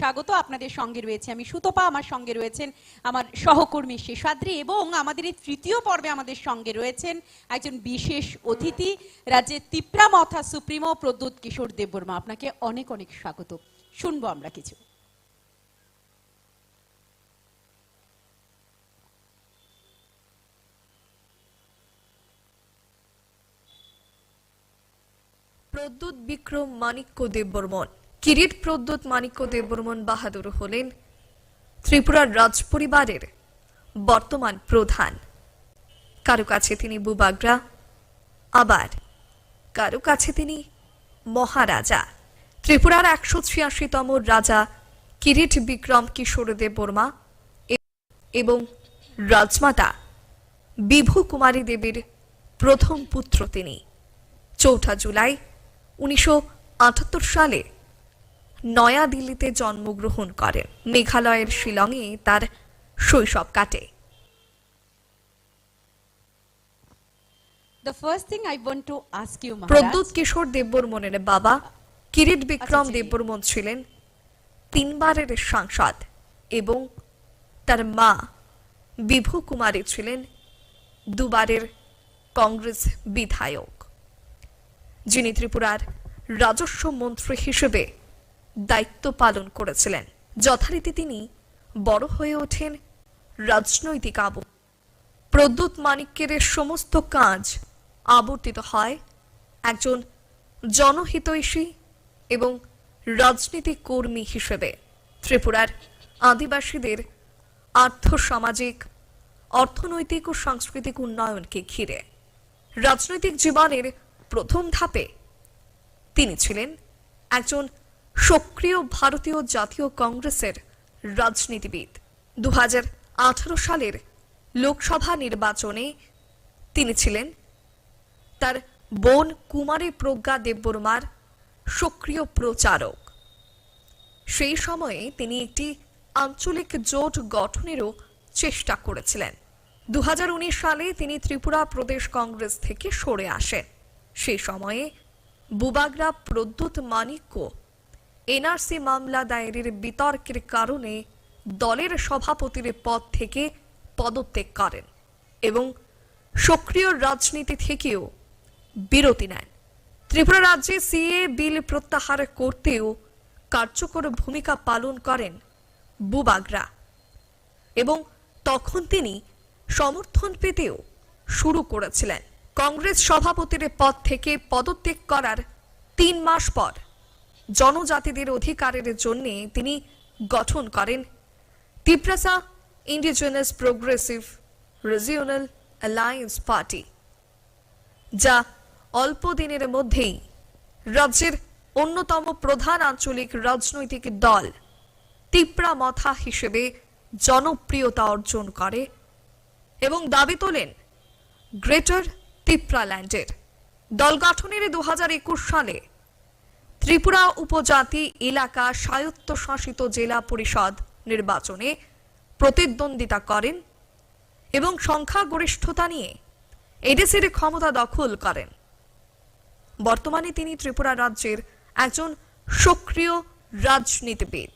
স্বাগত। আপনাদের সঙ্গে রয়েছে আমি সুতপা, আমার সঙ্গে রয়েছেন আমার সহকর্মী শেষাদ্রি, এবং আমাদের এই তৃতীয় পর্বে আমাদের সঙ্গে রয়েছেন একজন বিশেষ অতিথি, রাজ্যের তিপ্রা মথা সুপ্রিমো প্রদ্যুৎ কিশোর দেববর্মা। আপনাকে অনেক অনেক স্বাগত। শুনবো আমরা কিছু। প্রদ্যুৎ বিক্রম মাণিক্য দেববর্মন। কিরিট প্রদ্যুৎ মাণিক্য দেববর্মন বাহাদুর হলেন ত্রিপুরার রাজ পরিবারের বর্তমান প্রধান। কারো কাছে তিনি বুবাগ্রা, আবার কারো কাছে তিনি মহারাজা। ত্রিপুরার 186তম রাজা কিরিট বিক্রম কিশোর দেববর্মা এবং রাজমাতা বিভু কুমারী দেবীর প্রথম পুত্র তিনি। 4 জুলাই 1978 সালে নয়াদিল্লিতে জন্মগ্রহণ করেন। মেঘালয়ের শিলংয়ে তার শৈশব কাটে। প্রদ্যুৎ কিশোর দেববর্মনের বাবা কিরিট বিক্রম দেববর্মন ছিলেন 3 বারের সাংসদ এবং তার মা বিভু কুমারী ছিলেন 2 বারের কংগ্রেস বিধায়ক, যিনি ত্রিপুরার রাজস্ব মন্ত্রী হিসেবে দায়িত্ব পালন করেছিলেন। যথারীতি তিনি বড় হয়ে ওঠেন রাজনৈতিক আবহ। প্রদ্যুৎ মাণিক্যের সমস্ত কাজ আবর্তিত হয় একজন জনহিতৈষী এবং রাজনীতিক কর্মী হিসেবে। ত্রিপুরার আদিবাসীদের আর্থ-সামাজিক, অর্থনৈতিক ও সাংস্কৃতিক উন্নয়নকে ঘিরে রাজনৈতিক জীবনের প্রথম ধাপে তিনি ছিলেন একজন সক্রিয় ভারতীয় জাতীয় কংগ্রেসের রাজনীতিবিদ। 2018 সালের লোকসভা নির্বাচনে তিনি ছিলেন তার বোন কুমারী প্রজ্ঞা দেববর্মার সক্রিয় প্রচারক। সেই সময়ে তিনি একটি আঞ্চলিক জোট গঠনেরও চেষ্টা করেছিলেন। 2019 সালে তিনি ত্রিপুরা প্রদেশ কংগ্রেস থেকে সরে আসেন। সেই সময়ে বুবাগ্রা প্রদ্যুৎ মাণিক্য এনআরসি মামলা দায়েরের বিতর্কের কারণে দলের সভাপতির পদ থেকে পদত্যাগ করেন এবং সক্রিয় রাজনীতি থেকেও বিরতি নেন। ত্রিপুরা রাজ্যে সিএ বিল প্রত্যাহার করতেও কার্যকর ভূমিকা পালন করেন বুবাগ্রা, এবং তখন তিনি সমর্থন পেতেও শুরু করেছিলেন। কংগ্রেস সভাপতির পদ থেকে পদত্যাগ করার 3 মাস পর জনজাতিদের অধিকারের জন্য তিনি গঠন করেন Tiprasa indigenous progressive regional alliance party, যা অল্প দিনের মধ্যেই রাজ্যের অন্যতম প্রধান আঞ্চলিক রাজনৈতিক দল তিপ্রা মথা হিসেবে জনপ্রিয়তা অর্জন করে এবং দাবি তোলেন গ্রেটার তিপ্রাল্যান্ডের। দল গঠনের 2021 সালে ত্রিপুরা উপজাতি এলাকা স্বায়ত্তশাসিত জেলা পরিষদ নির্বাচনে প্রতিদ্বন্দ্বিতা করেন এবং সংখ্যাগরিষ্ঠতা নিয়ে এডিসির ক্ষমতা দখল করেন। বর্তমানে তিনি ত্রিপুরা রাজ্যের একজন সক্রিয় রাজনীতিবিদ।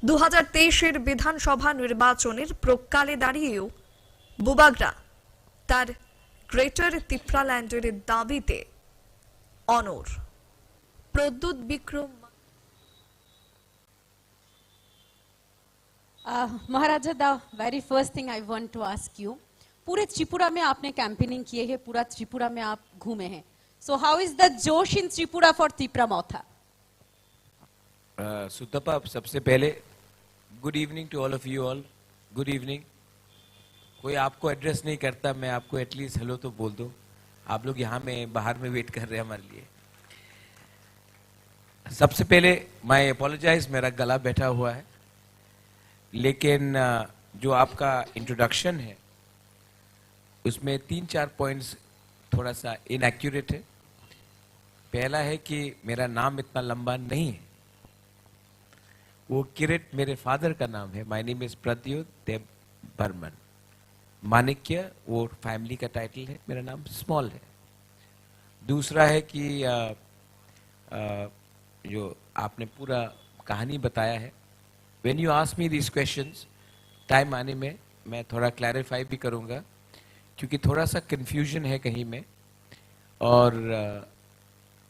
2023 বিধানসভা নির্বাচনের প্রকালে দাঁড়িয়েও বুবাগ্রা তার গ্রেটার তিপ্রাল্যান্ডের দাবিতে অনর। Pradyot Bikram Maharaja, the very first thing I want to ask you, पूरे त्रिपुरा में आपने कैंपेनिंग किए है, पूरा त्रिपुरा में आप घूमे हैं, सो हाउ इज द जोश इन त्रिपुरा फॉर तिप्रा मौथा? सुतपा, सबसे पहले good evening to all of you all. Good evening. कोई आपको एड्रेस नहीं करता, मैं आपको एटलीस्ट हेलो तो बोल दो। आप लोग यहाँ में बाहर में वेट कर रहे हैं हमारे लिए। सबसे पहले मैं अपोलोजाइज, मेरा गला बैठा हुआ है, लेकिन जो आपका इंट्रोडक्शन है उसमें 3-4 पॉइंट्स थोड़ा सा इनएक्यूरेट है। पहला है कि मेरा नाम इतना लंबा नहीं है, वो किरीट मेरे फादर का नाम है। My name is Pradyot Debbarman. Manikya वो फैमिली का टाइटल है, मेरा नाम स्मॉल है। दूसरा है कि जो आपने पूरा कहानी बताया है। When you ask me these questions, time आने में मैं थोड़ा क्लैरिफाई भी करूंगा, क्योंकि थोड़ा सा कंफ्यूजन है कहीं में। और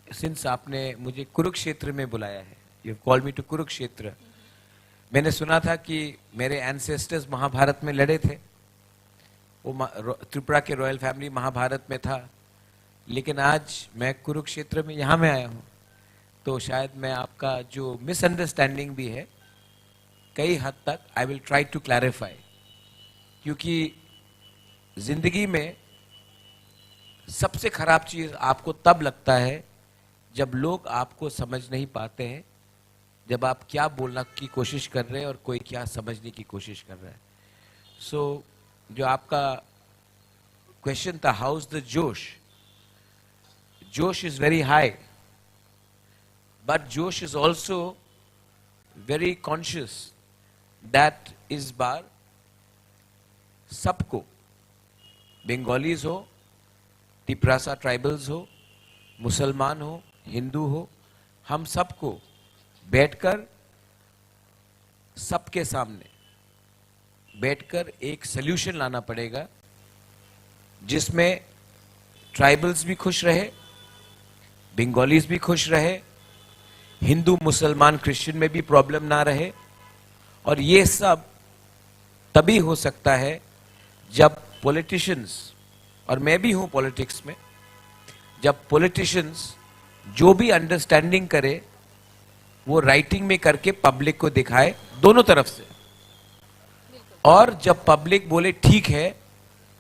सिंस आपने मुझे कुरुक्षेत्र में बुलाया है, you call me to Kurukshetra, मैंने सुना था कि मेरे एंसेस्टर्स महाभारत में लड़े थे। वो त्रिपुरा के रॉयल फैमिली महाभारत में था, लेकिन आज मैं कुरुक्षेत्र में यहाँ में आया हूँ, तो शायद मैं आपका जो मिसअंडरस्टैंडिंग भी है कई हद तक I will try to clarify. क्योंकि जिंदगी में सबसे खराब चीज आपको तब लगता है जब लोग आपको समझ नहीं पाते हैं, जब आप क्या बोलना की कोशिश कर रहे हैं और कोई क्या समझने की कोशिश कर रहा है। सो जो आपका क्वेश्चन था, हाउ इज द जोश, जोश इज वेरी हाई, बट जोश is also very conscious that इस बार सबको, बंगालीज हो, तिपरासा ट्राइबल्स हो, मुसलमान हो, हिंदू हो, हम सबको बैठकर, सबके सामने बैठकर एक सल्यूशन लाना पड़ेगा जिसमें ट्राइबल्स भी खुश रहे, बंगालीज भी खुश रहे, हिंदू मुसलमान क्रिश्चियन में भी प्रॉब्लम ना रहे। और ये सब तभी हो सकता है जब पॉलिटिशियंस, और मैं भी हूं पॉलिटिक्स में, जब पॉलिटिशियंस जो भी अंडरस्टैंडिंग करे वो राइटिंग में करके पब्लिक को दिखाए दोनों तरफ से, और जब पब्लिक बोले ठीक है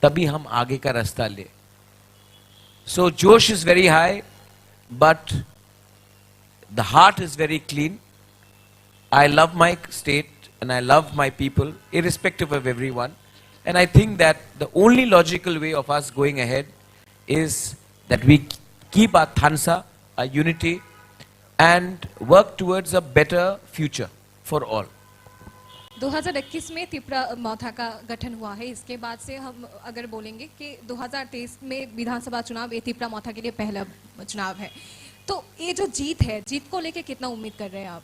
तभी हम आगे का रास्ता ले। सो जोश is very high, but the heart is very clean. I love my state and I love my people irrespective of everyone, and I think that the only logical way of us going ahead is that we keep our thansa, our unity, and work towards a better future for all. 2021 में तिपरा मौथा का गठन हुआ है। इसके बाद से हम अगर बोलेंगे कि 2023 में विधानसभा चुनाव ये तिपरा मौथा के लिए पहला चुनाव है, तो ये जो जीत है, जीत को लेके कितना उम्मीद कर रहे हैं आप?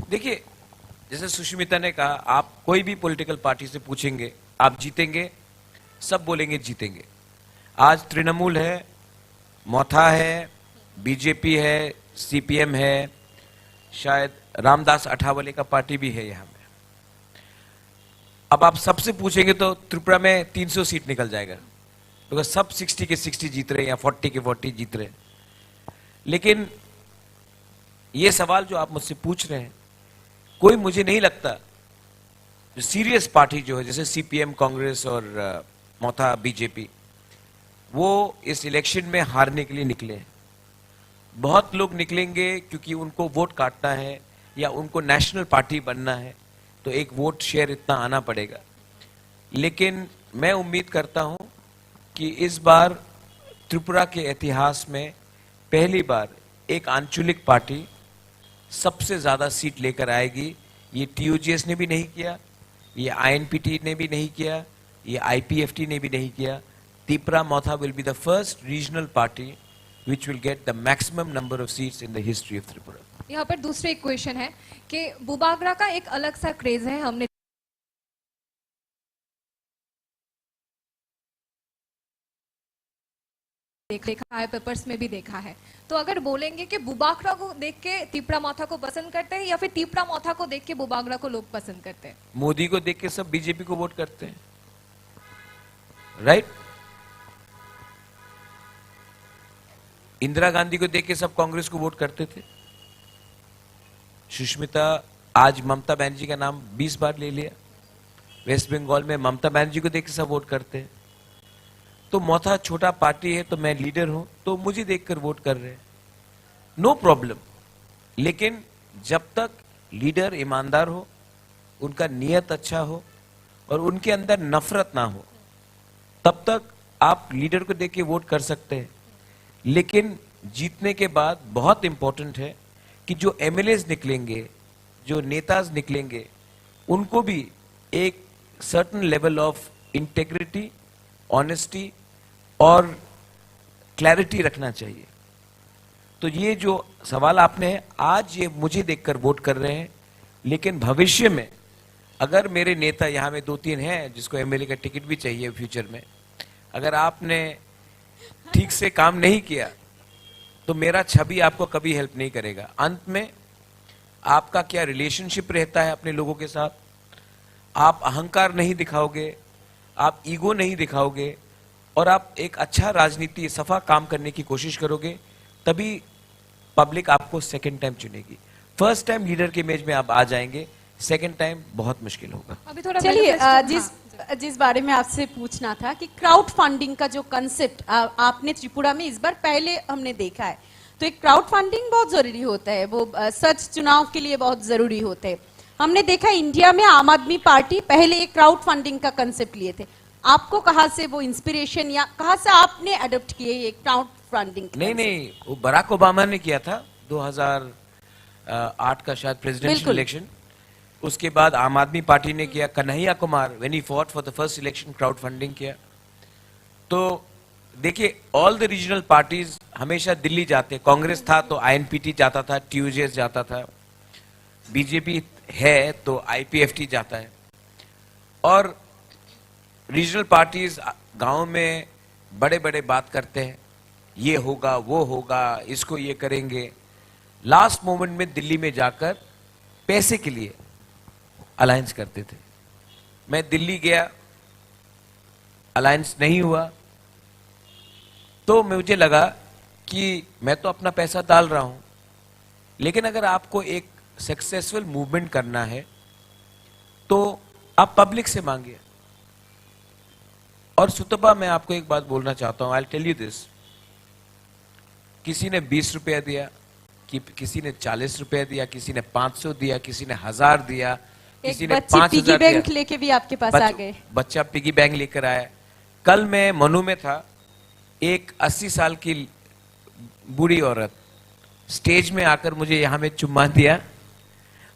देखिए, जैसे सुष्मिता ने कहा, आप कोई भी पॉलिटिकल पार्टी से पूछेंगे आप जीतेंगे, सब बोलेंगे जीतेंगे। आज तृणमूल है, मौथा है, बीजेपी है, सीपीएम है, शायद रामदास अठावले का पार्टी भी है यहाँ में। अब आप सबसे पूछेंगे तो त्रिपुरा में 300 सीट निकल जाएगा, क्योंकि सब 60 के 60 जीत रहे हैं या 40 के 40 जीत रहे हैं। लेकिन ये सवाल जो आप मुझसे पूछ रहे हैं, कोई मुझे नहीं लगता जो सीरियस पार्टी जो है, जैसे सीपीएम, कांग्रेस और मौथा बीजेपी, वो इस इलेक्शन में हारने के लिए निकले हैं। बहुत लोग निकलेंगे क्योंकि उनको वोट काटना है या उनको नेशनल पार्टी बनना है, तो एक वोट शेयर इतना आना पड़ेगा। लेकिन मैं उम्मीद करता हूं कि इस बार त्रिपुरा के इतिहास में पहली बार एक आंचलिक पार्टी सबसे ज्यादा सीट लेकर आएगी। ये टीयूजीएस ने भी नहीं किया, ये आईएनपीटी ने भी नहीं किया, ये आईपीएफटी ने भी नहीं किया। Tripura Motha will be the first regional party which will get the maximum number of seats in the history of Tripura. यहाँ पर दूसरे एक क्वेश्चन है कि बुबागरा का एक अलग सा क्रेज है, हमने देखा है, पेपर्स में भी देखा है। तो अगर बोलेंगे कि बुबागरा को देख के त्रिपुरा मौथा को पसंद करते हैं या फिर त्रिपुरा मौथा को देख के बुबागरा को लोग पसंद करते हैं? मोदी को देख के सब बीजेपी को वोट करते हैं, राइट? इंदिरा गांधी को देख के सब कांग्रेस को वोट करते थे। सुष्मिता आज ममता बनर्जी का नाम 20 बार ले लिया। वेस्ट बंगाल में ममता बनर्जी को देख के सब वोट करते हैं। तो मौथा छोटा पार्टी है, तो मैं लीडर हूं, तो मुझे देखकर वोट कर रहे हैं, नो प्रॉब्लम। लेकिन जब तक लीडर ईमानदार हो, उनका नियत अच्छा हो और उनके अंदर नफरत ना हो, तब तक आप लीडर को देख के वोट कर सकते हैं। लेकिन जीतने के बाद बहुत इंपॉर्टेंट है कि जो एमएलएज निकलेंगे, जो नेताज निकलेंगे, उनको भी एक certain level of integrity, honesty और क्लैरिटी रखना चाहिए। तो ये जो सवाल आपने है, आज ये मुझे देखकर वोट कर रहे हैं, लेकिन भविष्य में अगर मेरे नेता यहाँ में 2-3 हैं जिसको एमएलए का टिकट भी चाहिए फ्यूचर में, अगर आपने ठीक से काम नहीं किया तो मेरा छवि आपको कभी हेल्प नहीं करेगा। अंत में आपका क्या रिलेशनशिप रहता है अपने लोगों के साथ, आप अहंकार नहीं दिखाओगे, आप ईगो नहीं दिखाओगे और आप एक अच्छा राजनीति सफा काम करने की कोशिश करोगे, तभी पब्लिक आपको सेकंड टाइम चुनेगी। फर्स्ट टाइम लीडर के इमेज में आप आ जाएंगे, सेकंड टाइम बहुत मुश्किल होगा। अभी थोड़ा चलिए manifesto- जिस बारे में आपसे पूछना था कि क्राउड फंडिंग का जो कंसेप्ट आपने त्रिपुरा में इस बार पहले हमने देखा है, तो एक क्राउड फंडिंग बहुत जरूरी होता है, वो सच चुनाव के लिए बहुत जरूरी होते हैं। हमने देखा इंडिया में आम आदमी पार्टी पहले एक क्राउड फंडिंग का कंसेप्ट लिए थे, आपको कहाँ से वो इंस्पिरेशन या कहाँ से आपने अडॉप्ट किए ये क्राउड फंडिंग? नहीं, वो बराक ओबामा ने किया था 2008 का शायद प्रेसिडेंशियल बिल्कुल। इलेक्शन। उसके बाद आम आदमी पार्टी ने किया, Kanhaiya Kumar when he fought for the first election crowd funding किया। तो देखिए ऑल द रीजनल पार्टीज हमेशा दिल्ली जाते, कांग्रेस था तो आईएनपीटी जाता था, टीयूजेएस जाता था, बीजेपी है तो आईपीएफटी जाता है, और रीजनल पार्टीज गांव में बड़े बड़े बात करते हैं, ये होगा वो होगा, इसको ये करेंगे। लास्ट मोमेंट में दिल्ली में जाकर पैसे के लिए अलायंस करते थे। मैं दिल्ली गया, अलायंस नहीं हुआ, तो मुझे लगा कि मैं तो अपना पैसा डाल रहा हूं, लेकिन अगर आपको एक सक्सेसफुल मूवमेंट करना है तो आप पब्लिक से मांगिए। और सुतपा मैं आपको एक बात बोलना चाहता हूं, आई टेल यू दिस, किसी ने 20 रुपया दिया, किसी ने 40 रुपया दिया, किसी ने 500 दिया, किसी ने 1000 दिया, किसी ने 5000 पिगी दिया। बैंक लेके भी आपके पास आ गए। बच्चा पिगी बैंक लेकर आया। कल मैं मनु में था, एक 80 साल की बूढ़ी औरत स्टेज में आकर मुझे यहां में चुम्मा दिया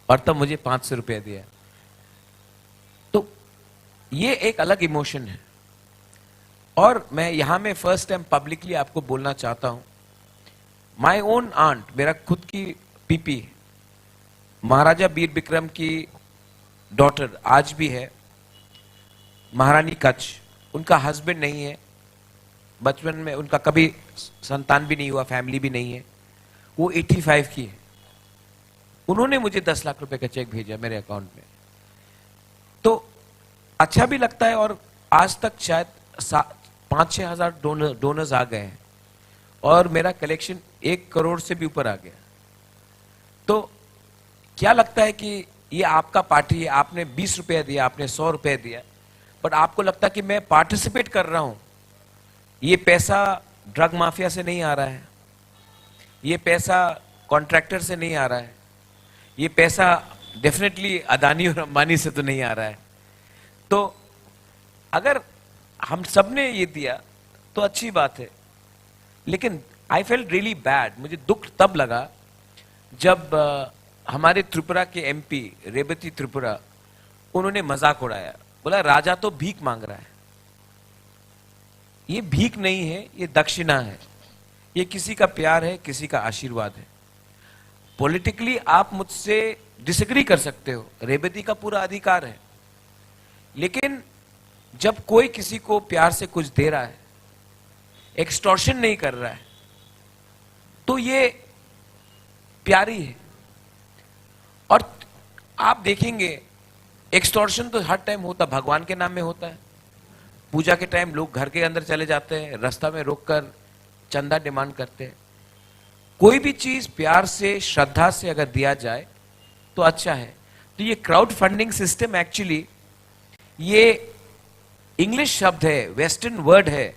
और तब मुझे 500 रुपया दिया। तो ये एक अलग इमोशन है। और मैं यहां में फर्स्ट टाइम पब्लिकली आपको बोलना चाहता हूं, माई ओन आंट, मेरा खुद की पीपी, महाराजा वीर विक्रम की डॉटर आज भी है, महारानी कच्छ, उनका हस्बैंड नहीं है, बचपन में उनका कभी संतान भी नहीं हुआ, फैमिली भी नहीं है, वो 85 की है। उन्होंने मुझे 10 लाख रुपए का चेक भेजा मेरे अकाउंट में। तो अच्छा भी लगता है, और आज तक शायद 5-6 हजार डोनर्स आ गए हैं और मेरा कलेक्शन 1 करोड़ से भी ऊपर आ गया। तो क्या लगता है कि ये आपका पार्टी है, आपने 20 रुपया दिया, आपने 100 रुपया दिया, बट आपको लगता है कि मैं पार्टिसिपेट कर रहा हूं, ये पैसा ड्रग माफिया से नहीं आ रहा है, ये पैसा कॉन्ट्रैक्टर से नहीं आ रहा है, ये पैसा डेफिनेटली अदानी और अंबानी से तो नहीं आ रहा है। तो अगर हम सब ने ये दिया तो अच्छी बात है, लेकिन आई फेल्ट रियली बैड, मुझे दुख तब लगा जब हमारे त्रिपुरा के एमपी रेवती त्रिपुरा, उन्होंने मजाक उड़ाया, बोला राजा तो भीख मांग रहा है। ये भीख नहीं है, ये दक्षिणा है, ये किसी का प्यार है, किसी का आशीर्वाद है। पॉलिटिकली आप मुझसे डिसएग्री कर सकते हो, रेवती का पूरा अधिकार है, लेकिन जब कोई किसी को प्यार से कुछ दे रहा है, एक्सटॉर्शन नहीं कर रहा है, तो ये प्यारी है। और आप देखेंगे एक्सटॉर्शन तो हर टाइम होता, भगवान के नाम में होता है। पूजा के टाइम लोग घर के अंदर चले जाते हैं, रास्ता में रोककर चंदा डिमांड करते हैं। कोई भी चीज प्यार से, श्रद्धा से अगर दिया जाए तो अच्छा है। तो ये क्राउड फंडिंग सिस्टम एक्चुअली ये इंग्लिश शब्द है, वेस्टर्न वर्ड है,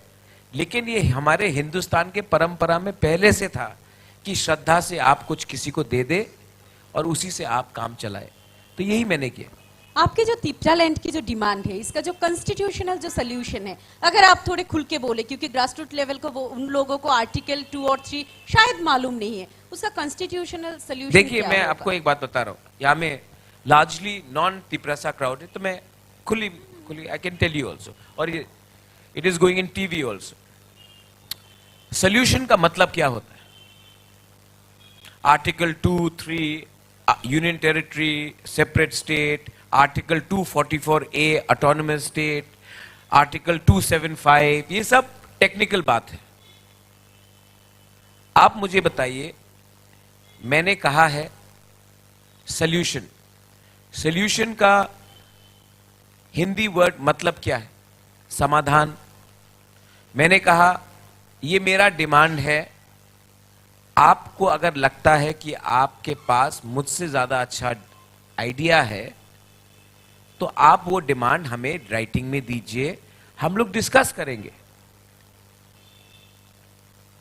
लेकिन ये हमारे हिंदुस्तान के परंपरा में पहले से था कि श्रद्धा से आप कुछ किसी को दे दे और उसी से आप काम चलाए। तो यही मैंने किया। आपके जो तिप्रा लैंड की जो डिमांड है, इसका जो कॉन्स्टिट्यूशनल जो सोल्यूशन है, अगर आप थोड़े खुल के बोले, क्योंकि ग्रासरूट लेवल को वो उन लोगों को आर्टिकल 2 और 3 शायद मालूम नहीं है, उसका कॉन्स्टिट्यूशनल सोल्यूशन देखिए, मैं आपको एक बात बता रहा हूँ, यहाँ में लार्जली नॉन तिप्रासा क्राउड है, तो मैं खुली I can tell you also, और it is going in TV also. Solution का मतलब क्या होता है? Article 2, 3 union territory, separate state, article 244A autonomous state, article 275, ये सब टेक्निकल बात है। आप मुझे बताइए, मैंने कहा है सॉल्यूशन, सॉल्यूशन का हिंदी वर्ड मतलब क्या है? समाधान। मैंने कहा ये मेरा डिमांड है, आपको अगर लगता है कि आपके पास मुझसे ज्यादा अच्छा आइडिया है तो आप वो डिमांड हमें राइटिंग में दीजिए, हम लोग डिस्कस करेंगे।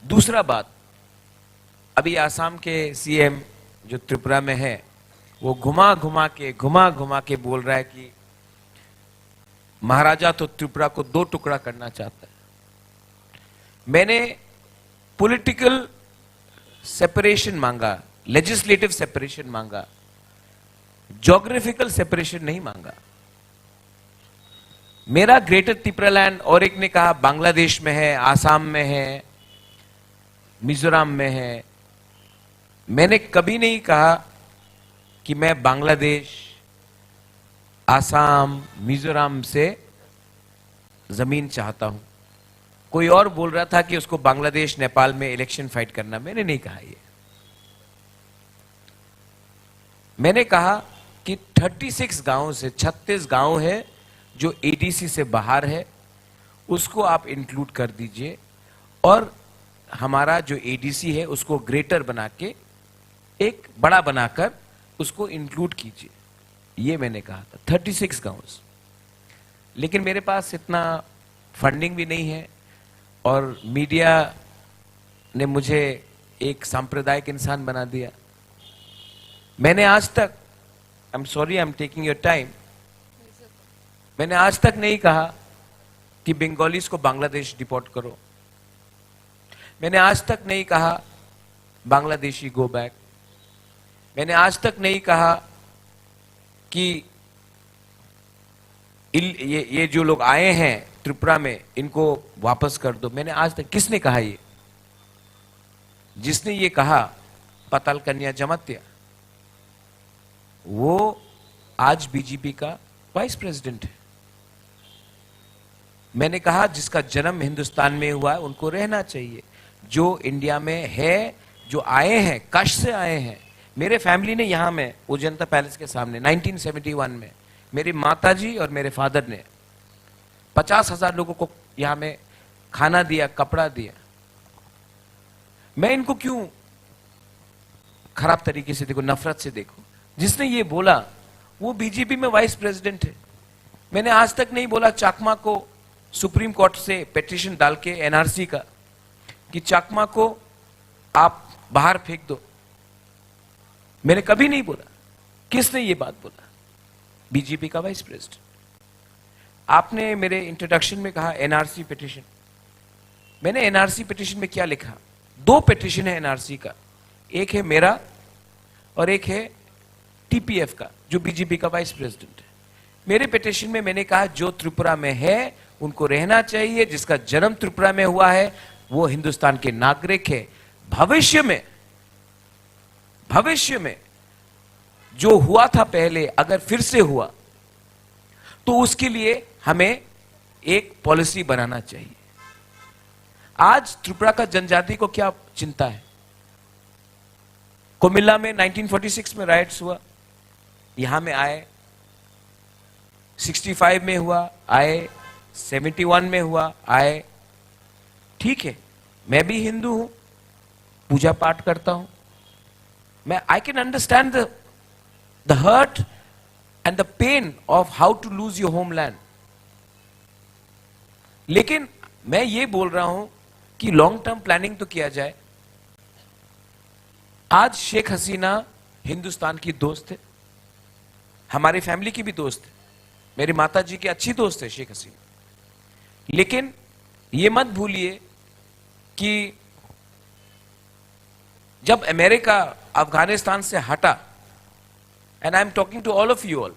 दूसरा बात, अभी आसाम के सीएम जो त्रिपुरा में है वो घुमा घुमा के बोल रहा है कि महाराजा तो त्रिपुरा को 2 टुकड़ा करना चाहता है। मैंने पॉलिटिकल सेपरेशन मांगा, लेजिस्लेटिव सेपरेशन मांगा, ज्योग्राफिकल सेपरेशन नहीं मांगा। मेरा ग्रेटर त्रिपुरा लैंड, और एक ने कहा बांग्लादेश में है, आसाम में है, मिजोरम में है। मैंने कभी नहीं कहा कि मैं बांग्लादेश, आसाम, मिजोरम से जमीन चाहता हूं। कोई और बोल रहा था कि उसको बांग्लादेश, नेपाल में इलेक्शन फाइट करना। मैंने नहीं कहा ये। मैंने कहा कि 36 गांव से 36 गांव है जो एडीसी से बाहर है, उसको आप इंक्लूड कर दीजिए, और हमारा जो एडीसी है उसको ग्रेटर बना के, एक बड़ा बनाकर उसको इंक्लूड कीजिए। ये मैंने कहा था 36 गांव। लेकिन मेरे पास इतना फंडिंग भी नहीं है, और मीडिया ने मुझे एक सांप्रदायिक इंसान बना दिया। मैंने आज तक, I am sorry, I am taking your time, मैंने आज तक नहीं कहा कि बंगालीज को बांग्लादेश डिपोर्ट करो। मैंने आज तक नहीं कहा बांग्लादेशी गो बैक। मैंने आज तक नहीं कहा कि ये जो लोग आए हैं त्रिपुरा में इनको वापस कर दो। मैंने आज तक, किसने कहा ये? जिसने ये कहा पताल कन्या जमात्या, वो आज बीजेपी का वाइस प्रेसिडेंट है। मैंने कहा जिसका जन्म हिंदुस्तान में हुआ है उनको रहना चाहिए। जो इंडिया में है, जो आए हैं, कश से आए हैं। मेरे फैमिली ने यहां में वो जनता पैलेस के सामने 1971 में मेरी माताजी और मेरे फादर ने 50,000 लोगों को यहां में खाना दिया, कपड़ा दिया। मैं इनको क्यों खराब तरीके से देखो, नफरत से देखो? जिसने ये बोला वो बीजेपी में वाइस प्रेसिडेंट है। मैंने आज तक नहीं बोला चाकमा को सुप्रीम कोर्ट से पिटीशन डाल के एनआरसी का कि चाकमा को आप बाहर फेंक दो। मैंने कभी नहीं बोला। किसने ये बात बोला? बीजेपी का वाइस प्रेसिडेंट। आपने मेरे इंट्रोडक्शन में कहा एनआरसी पिटीशन। मैंने एनआरसी पिटीशन में क्या लिखा? 2 पिटीशन है एनआरसी का, एक है मेरा और एक है टीपीएफ का, जो बीजेपी का वाइस प्रेसिडेंट है। मेरे पिटीशन में मैंने कहा जो त्रिपुरा में है उनको रहना चाहिए, जिसका जन्म त्रिपुरा में हुआ है वो हिंदुस्तान के नागरिक है। भविष्य में जो हुआ था पहले अगर फिर से हुआ तो उसके लिए हमें एक पॉलिसी बनाना चाहिए। आज त्रिपुरा का जनजाति को क्या चिंता है? कोमिल्ला में 1946 में राइट्स हुआ, यहां में आए, 65 में हुआ, आए, 71 में हुआ, आए। ठीक है, मैं भी हिंदू हूं, पूजा पाठ करता हूं, मैं I can understand the hurt and the pain of how to lose your homeland. लेकिन मैं ये बोल रहा हूं कि लॉन्ग टर्म प्लानिंग तो किया जाए। आज शेख हसीना हिंदुस्तान की दोस्त है, हमारी फैमिली की भी दोस्त है, मेरी माता जी की अच्छी दोस्त है शेख हसीना। लेकिन ये मत भूलिए कि जब अमेरिका अफगानिस्तान से हटा, and I am talking to all of you all,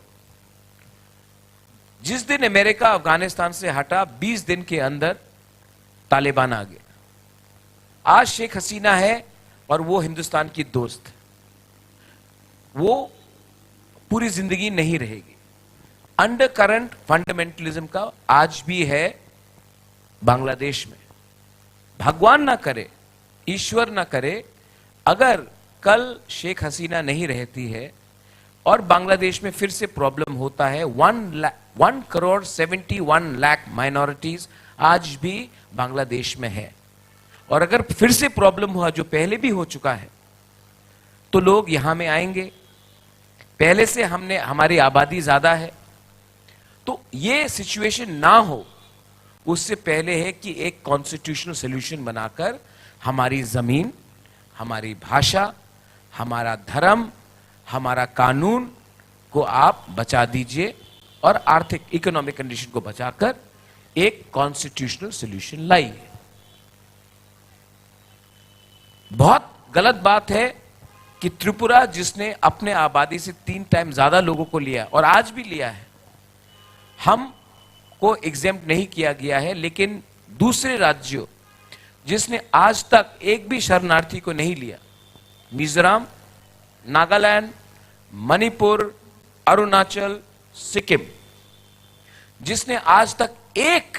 जिस दिन अमेरिका अफगानिस्तान से हटा 20 दिन के अंदर तालिबान आ गया। आज शेख हसीना है और वो हिंदुस्तान की दोस्त। वो पूरी जिंदगी नहीं रहेगी। अंडर करंट फंडामेंटलिज्म का आज भी है बांग्लादेश में। भगवान ना करे, ईश्वर ना करे, अगर कल शेख हसीना नहीं रहती है और बांग्लादेश में फिर से प्रॉब्लम होता है, 1,71,00,000 माइनॉरिटीज आज भी बांग्लादेश में है, और अगर फिर से प्रॉब्लम हुआ जो पहले भी हो चुका है, तो लोग यहां में आएंगे। पहले से हमारी आबादी ज्यादा है, तो ये सिचुएशन ना हो उससे पहले है कि एक कॉन्स्टिट्यूशनल सॉल्यूशन बनाकर हमारी जमीन, हमारी भाषा, हमारा धर्म, हमारा कानून को आप बचा दीजिए और आर्थिक इकोनॉमिक कंडीशन को बचाकर एक कॉन्स्टिट्यूशनल सॉल्यूशन लाइए। बहुत गलत बात है कि त्रिपुरा, जिसने अपने आबादी से 3 टाइम ज्यादा लोगों को लिया और आज भी लिया है, हम को एग्जेम्प्ट नहीं किया गया है, लेकिन दूसरे राज्यों जिसने आज तक एक भी शरणार्थी को नहीं लिया, मिजोरम, नागालैंड, मणिपुर, अरुणाचल, सिक्किम, जिसने आज तक एक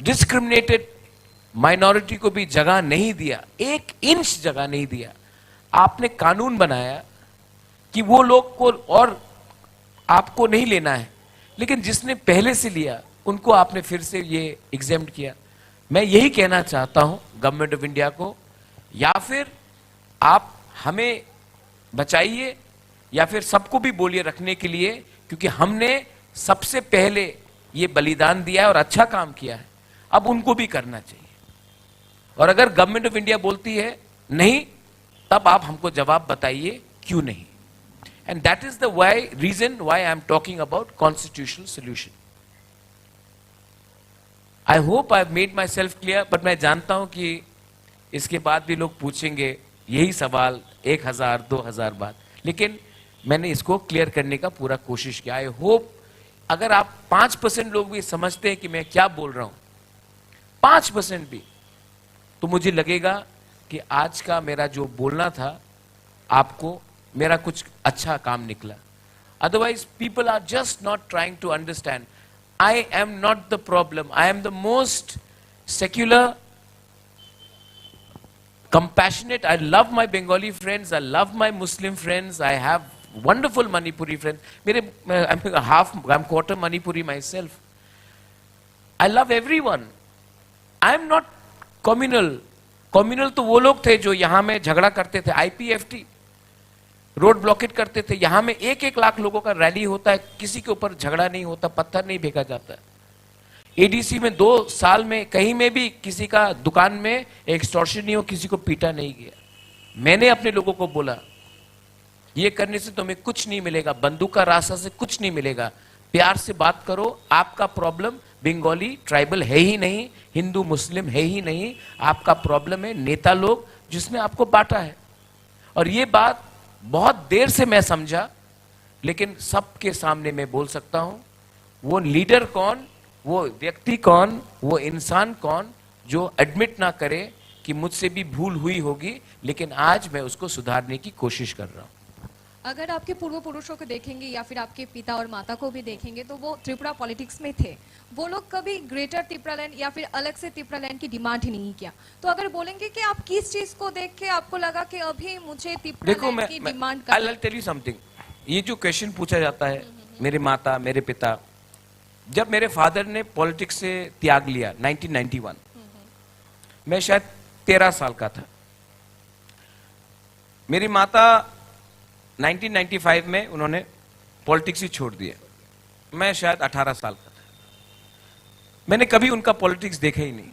डिस्क्रिमिनेटेड माइनॉरिटी को भी जगह नहीं दिया, 1 इंच जगह नहीं दिया, आपने कानून बनाया कि वो लोग को और आपको नहीं लेना है, लेकिन जिसने पहले से लिया उनको आपने फिर से ये एग्जेम्प्ट किया। मैं यही कहना चाहता हूं गवर्नमेंट ऑफ इंडिया को, या फिर आप हमें बचाइए या फिर सबको भी बोलिए रखने के लिए, क्योंकि हमने सबसे पहले ये बलिदान दिया है और अच्छा काम किया है, अब उनको भी करना चाहिए। और अगर गवर्नमेंट ऑफ इंडिया बोलती है नहीं, तब आप हमको जवाब बताइए क्यों नहीं। And that is the reason why I am talking about constitutional solution. I hope I have made myself clear, but मैं जानता हूं कि इसके बाद भी लोग पूछेंगे यही सवाल 1000 2000 बार, लेकिन मैंने इसको क्लियर करने का पूरा कोशिश किया। आई होप अगर आप 5% लोग भी समझते हैं कि मैं क्या बोल रहा हूं, 5% भी, तो मुझे लगेगा कि आज का मेरा जो बोलना था आपको मेरा कुछ अच्छा काम निकला। Otherwise people are just not trying to understand. I am not the problem, I am the most secular, compassionate. I love my Bengali friends, I love my Muslim friends, I have wonderful Manipuri friends. I'm quarter Manipuri myself. I love everyone. I am not communal. Communal तो वो लोग थे जो यहाँ में झगड़ा करते थे, IPFT, रोड ब्लॉकेट करते थे। यहाँ में 1-1 लाख लोगों का रैली होता है, किसी के ऊपर झगड़ा नहीं होता, पत्थर नहीं फेंका जाता। एडीसी में 2 साल में कहीं में भी किसी का दुकान में एक्सटॉर्शन नहीं हो, किसी को पीटा नहीं गया। मैंने अपने लोगों को बोला ये करने से तुम्हें कुछ नहीं मिलेगा, बंदूक का रास्ता से कुछ नहीं मिलेगा, प्यार से बात करो। आपका प्रॉब्लम बंगाली ट्राइबल है ही नहीं, हिंदू मुस्लिम है ही नहीं, आपका प्रॉब्लम है नेता लोग जिसने आपको बांटा है। और ये बात बहुत देर से मैं समझा, लेकिन सबके सामने मैं बोल सकता हूं, वो लीडर कौन, वो व्यक्ति कौन, वो इंसान कौन जो एडमिट ना करे कि मुझसे भी भूल हुई होगी, लेकिन आज मैं उसको सुधारने की कोशिश कर रहा हूं। अगर आपके पूर्व पुरुषों को देखेंगे या फिर आपके पिता और माता को भी देखेंगे, तो वो त्रिपुरा पॉलिटिक्स में थे। वो लोग कभी ग्रेटर त्रिपुरालैंड या फिर अलग से त्रिपुरालैंड की डिमांड ही नहीं किया। तो अगर बोलेंगे कि आप किस चीज को देख के आपको लगा कि अभी मुझे त्रिपुरालैंड की demand I will tell you something. ये जो क्वेश्चन पूछा जाता है, मेरे माता, मेरे पिता, जब मेरे फादर ने पॉलिटिक्स से त्याग लिया 1991, मैं शायद 13 साल का था। मेरी माता 1995 में उन्होंने पॉलिटिक्स ही छोड़ दिया, मैं शायद 18 साल का था। मैंने कभी उनका पॉलिटिक्स देखा ही नहीं,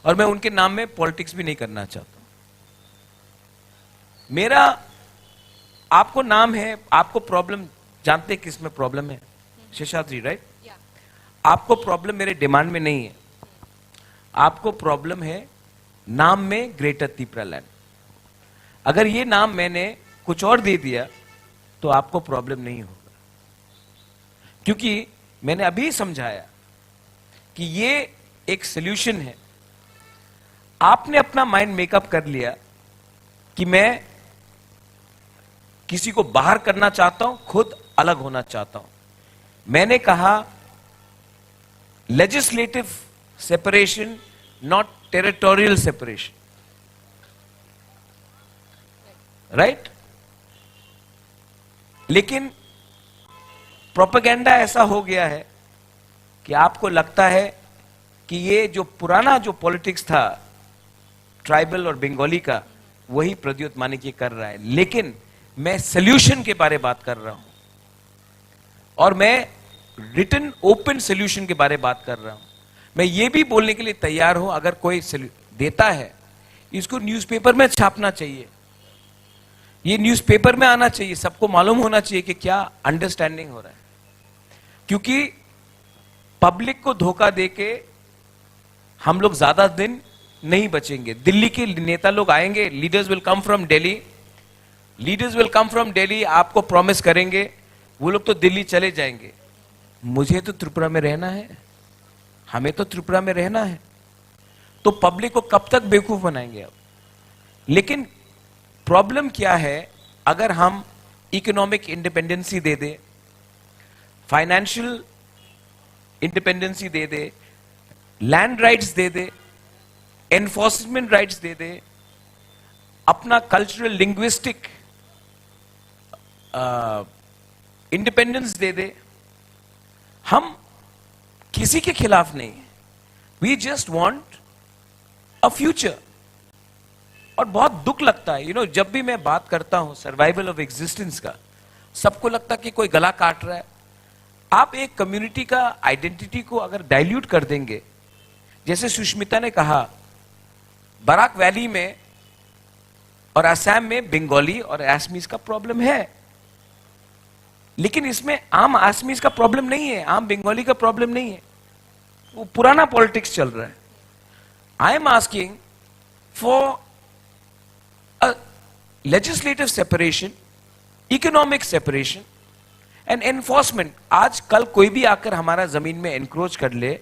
और मैं उनके नाम में पॉलिटिक्स भी नहीं करना चाहता। मेरा आपको नाम है, आपको प्रॉब्लम जानते हैं किस में प्रॉब्लम है, शेषाद्री, राइट? आपको प्रॉब्लम मेरे डिमांड में नहीं है, आपको प्रॉब्लम है नाम में ग्रेटर त्रिपुरालैंड। अगर ये नाम मैंने कुछ और दे दिया तो आपको प्रॉब्लम नहीं होगा, क्योंकि मैंने अभी समझाया कि ये एक सॉल्यूशन है। आपने अपना माइंड मेकअप कर लिया कि मैं किसी को बाहर करना चाहता हूं, खुद अलग होना चाहता हूं। मैंने कहा legislative separation, not territorial separation, right? लेकिन प्रोपेगेंडा ऐसा हो गया है कि आपको लगता है कि ये जो पुराना जो पॉलिटिक्स था ट्राइबल और बंगाली का, वही प्रद्युत मानिकी कर रहा है। लेकिन मैं सोल्यूशन के बारे बात कर रहा हूं, और मैं रिटन ओपन सोल्यूशन के बारे बात कर रहा हूं। मैं ये भी बोलने के लिए तैयार हूं, अगर कोई देता है, इसको न्यूज़पेपर में छापना चाहिए, ये न्यूज़पेपर में आना चाहिए, सबको मालूम होना चाहिए कि क्या अंडरस्टैंडिंग हो रहा है। क्योंकि पब्लिक को धोखा देके हम लोग ज्यादा दिन नहीं बचेंगे। दिल्ली के नेता लोग आएंगे, leaders will come from Delhi, leaders will come from Delhi, आपको प्रॉमिस करेंगे, वो लोग तो दिल्ली चले जाएंगे। मुझे तो त्रिपुरा में रहना है, हमें तो त्रिपुरा में रहना है, तो पब्लिक को कब तक बेवकूफ बनाएंगे अब? लेकिन प्रॉब्लम क्या है, अगर हम इकोनॉमिक इंडिपेंडेंसी दे दे, फाइनेंशियल इंडिपेंडेंसी दे दे, लैंड राइट्स दे दे, एनफोर्समेंट राइट्स दे दे, अपना कल्चरल लिंग्विस्टिक इंडिपेंडेंस दे दे, हम किसी के खिलाफ नहीं है। We just want a future. और बहुत दुख लगता है, जब भी मैं बात करता हूं सर्वाइवल ऑफ एग्जिस्टेंस का, सबको लगता है कि कोई गला काट रहा है। आप एक कम्युनिटी का आइडेंटिटी को अगर डाइल्यूट कर देंगे, जैसे सुष्मिता ने कहा, बराक वैली में और असम में बंगाली और आसमीज का प्रॉब्लम है, लेकिन इसमें आम आसमीज का प्रॉब्लम नहीं है, आम बंगाली का प्रॉब्लम नहीं है, वो पुराना पॉलिटिक्स चल रहा है। I am asking for a legislative separation, economic separation and enforcement. आज कल कोई भी आकर हमारा जमीन में एनक्रोच कर ले,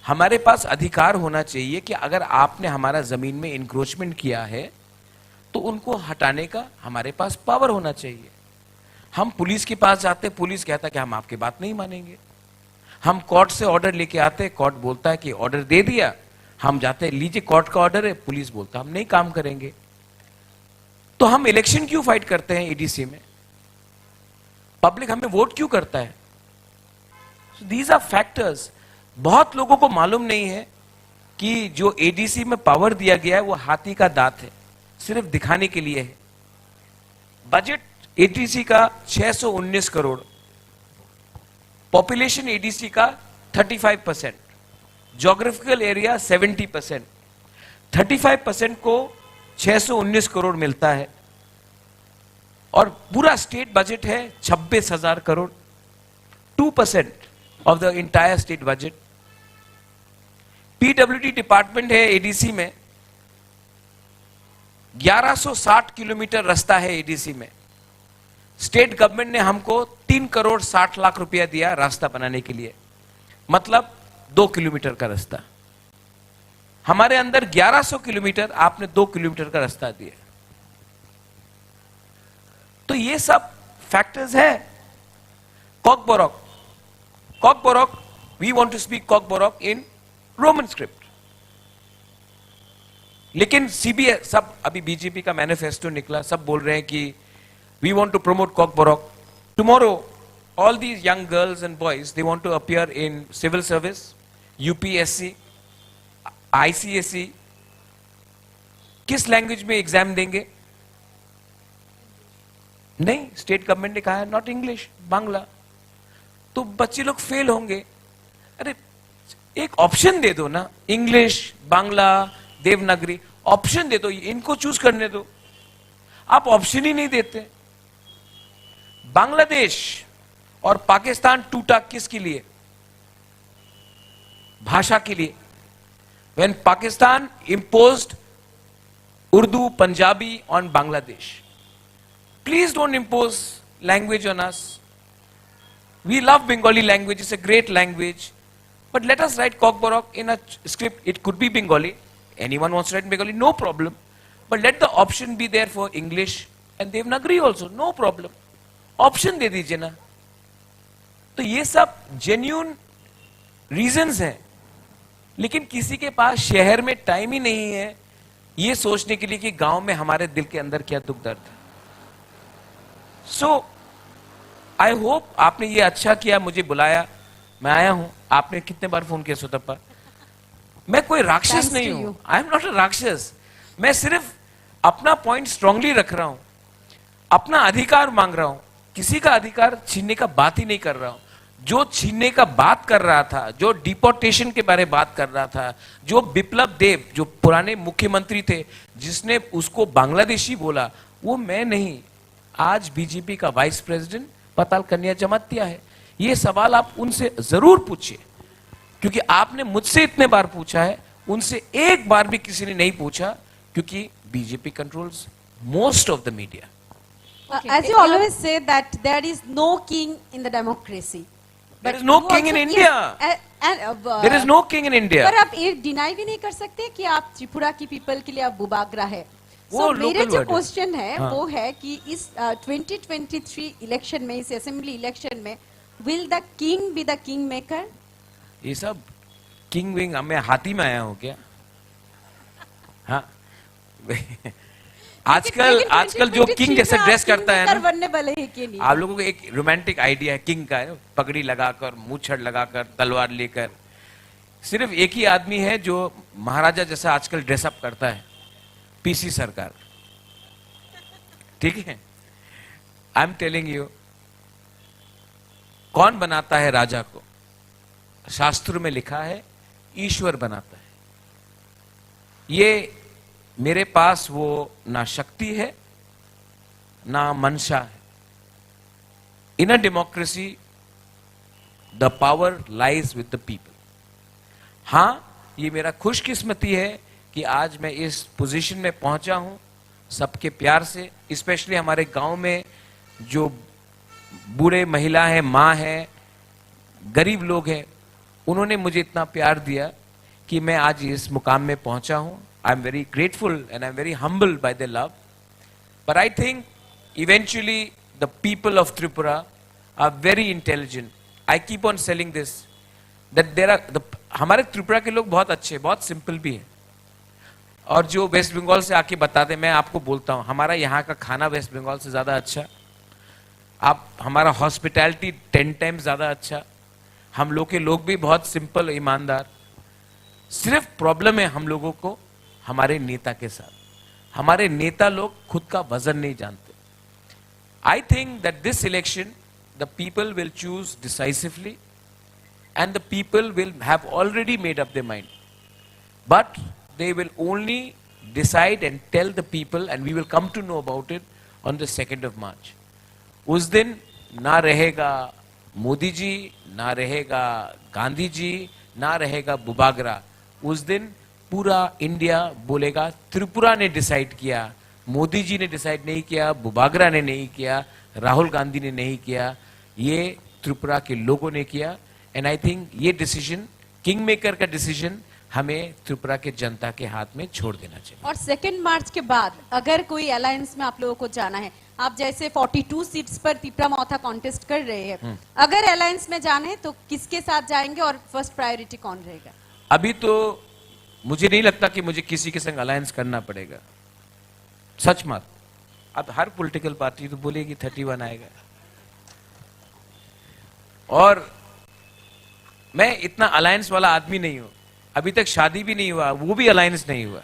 हमारे पास अधिकार होना चाहिए कि अगर आपने हमारा जमीन में इंक्रोचमेंट किया है तो उनको हटाने का हमारे पास पावर होना चाहिए। हम पुलिस के पास जाते, पुलिस कहता कि हम आपकी बात नहीं मानेंगे। हम कोर्ट से ऑर्डर लेके आते, कोर्ट बोलता है कि ऑर्डर दे दिया, हम जाते लीजिए कोर्ट का ऑर्डर है, पुलिस बोलता हम नहीं काम करेंगे। तो हम इलेक्शन क्यों फाइट करते हैं एडीसी में? पब्लिक हमें वोट क्यों करता है? These are factors. बहुत लोगों को मालूम नहीं है कि जो एडीसी में पावर दिया गया है वो हाथी का दांत है, सिर्फ दिखाने के लिए है। बजट एडीसी का 619 करोड़, पॉपुलेशन एडीसी का 35%, ज्योग्राफिकल एरिया 70%, 35% को 619 करोड़ मिलता है, और पूरा स्टेट बजट है 26,000 crore, 2% of the entire state budget. PWD department है एडीसी में, 1160 किलोमीटर रास्ता है एडीसी में। स्टेट गवर्नमेंट ने हमको 3 करोड़ 60 लाख रुपया दिया रास्ता बनाने के लिए, मतलब 2 किलोमीटर का रास्ता। हमारे अंदर 1100 किलोमीटर, आपने 2 किलोमीटर का रास्ता दिया। तो ये सब फैक्टर्स है। Kokborok, Kokborok, we want to speak Kokborok in Roman script, लेकिन सीबीएस सब, अभी बीजेपी का मैनिफेस्टो निकला, सब बोल रहे हैं कि we want to promote Cockborough. Tomorrow, all these young girls and boys, they want to appear in civil service, UPSC, ICSE. किस लैंग्वेज में एग्जाम देंगे? नहीं, स्टेट गवर्नमेंट ने कहा है नॉट इंग्लिश, बांग्ला। तो बच्चे लोग फेल होंगे। अरे एक ऑप्शन दे दो ना, इंग्लिश, बांग्ला, देवनागरी, ऑप्शन दे दो, इनको चूज करने दो। आप ऑप्शन ही नहीं देते। बांग्लादेश और पाकिस्तान टूटा किसके लिए? भाषा के लिए। When Pakistan imposed Urdu, Punjabi on Bangladesh, please don't impose language on us. We love Bengali language, it's a great language, but let us write Cockborough in a script. It could be Bengali. Anyone wants to write Bengali, no problem. but let the option be there for English and Devanagari also, no problem. Option दे दीजिए ना. तो ये सब genuine reasons हैं, लेकिन किसी के पास शहर में टाइम ही नहीं है ये सोचने के लिए कि गांव में हमारे दिल के अंदर क्या दुख दर्द है. सो आई होप आपने ये अच्छा किया, मुझे बुलाया, मैं आया हूं. आपने कितने बार फोन किया सुतप्पा? मैं कोई राक्षस Thanks नहीं to हूं. you. I am not a राक्षस. मैं सिर्फ अपना पॉइंट स्ट्रांगली रख रहा हूं, अपना अधिकार मांग रहा हूं. किसी का अधिकार छीनने का बात ही नहीं कर रहा हूं. जो छीनने का बात कर रहा था, जो डिपोर्टेशन के बारे में बात कर रहा था, जो बिप्लब देव जो पुराने मुख्यमंत्री थे जिसने उसको बांग्लादेशी बोला, वो मैं नहीं, आज बीजेपी का वाइस प्रेसिडेंट पताल कन्या जमातिया है. ये सवाल आप उनसे जरूर पूछिए, क्योंकि आपने मुझसे इतने बार पूछा है, उनसे एक बार भी किसी ने नहीं पूछा, क्योंकि BJP controls most of the media. As you always say that there is no king in the democracy. There is no you king in also- India. Yes, and, There is no king in India. पर आप ये deny भी नहीं कर सकते कि आप त्रिपुरा की पीपल के लिए आप बुबागरा है. वो So, local मेरे जो word है. क्वेश्चन है हाँ. वो है कि इस 2023 इलेक्शन में, इस असेंबली इलेक्शन में, will the king be the king maker? ये सब किंग विंग, मैं हाथी में आया हूं क्या? हाँ. आजकल जो किंग जैसे ड्रेस करता है ना, बनने वाले हैं कि नहीं? आप लोगों को एक रोमांटिक आइडिया है किंग का, है पगड़ी लगाकर, मूछड़ लगाकर, तलवार लेकर. सिर्फ एक ही आदमी है जो महाराजा जैसा आजकल ड्रेसअप करता है, पीसी सरकार. ठीक है. आई एम टेलिंग यू, कौन बनाता है राजा को? शास्त्र में लिखा है ईश्वर बनाता है. ये मेरे पास वो ना शक्ति है ना मनशा है. In a democracy the power lies with the people. हां, ये मेरा खुशकिस्मती है कि आज मैं इस पोजीशन में पहुंचा हूं सबके प्यार से. स्पेशली हमारे गांव में जो बूढ़े महिला है, माँ है, गरीब लोग हैं, उन्होंने मुझे इतना प्यार दिया कि मैं आज इस मुकाम में पहुंचा हूं. I am very grateful and I am very humbled by the love. But I think eventually the people of Tripura are very intelligent. I keep on selling this that there are, हमारे त्रिपुरा के लोग बहुत अच्छे, बहुत सिंपल भी हैं. और जो वेस्ट बंगाल से आके बताते, मैं आपको बोलता हूं, हमारा यहाँ का खाना वेस्ट बंगाल से ज्यादा अच्छा. आप हमारा हॉस्पिटैलिटी 10 टाइम्स ज्यादा अच्छा. हम लोग के लोग भी बहुत सिंपल, ईमानदार. सिर्फ प्रॉब्लम है हम लोगों को हमारे नेता के साथ. हमारे नेता लोग खुद का वजन नहीं जानते. I think that this election the people will choose decisively and the people will have already made up their mind. But they will only decide and tell the people, and we will come to know about it on the 2nd of March. उस दिन ना रहेगा मोदी जी, ना रहेगा गांधी जी, ना रहेगा बुबागरा. उस दिन पूरा इंडिया बोलेगा त्रिपुरा ने डिसाइड किया. मोदी जी ने डिसाइड नहीं किया, बुबागरा ने नहीं किया, राहुल गांधी ने नहीं किया, ये त्रिपुरा के लोगों ने किया. एंड आई थिंक ये डिसीजन, किंग मेकर का डिसीजन, हमें त्रिपुरा के जनता के हाथ में छोड़ देना चाहिए. और 2 मार्च के बाद अगर कोई अलायंस में आप लोगों को जाना है, आप जैसे 42 सीट्स पर तिप्रा मोथा कॉन्टेस्ट कर रहे हैं, अगर अलायंस में जाना है तो किसके साथ जाएंगे और फर्स्ट प्रायोरिटी कौन रहेगा? अभी तो मुझे नहीं लगता कि मुझे किसी के संग अलायंस करना पड़ेगा. सच मत. अब हर पॉलिटिकल पार्टी तो बोलेगी 31 आएगा, और मैं इतना अलायंस वाला आदमी नहीं हूं. अभी तक शादी भी नहीं हुआ, वो भी अलायंस नहीं हुआ.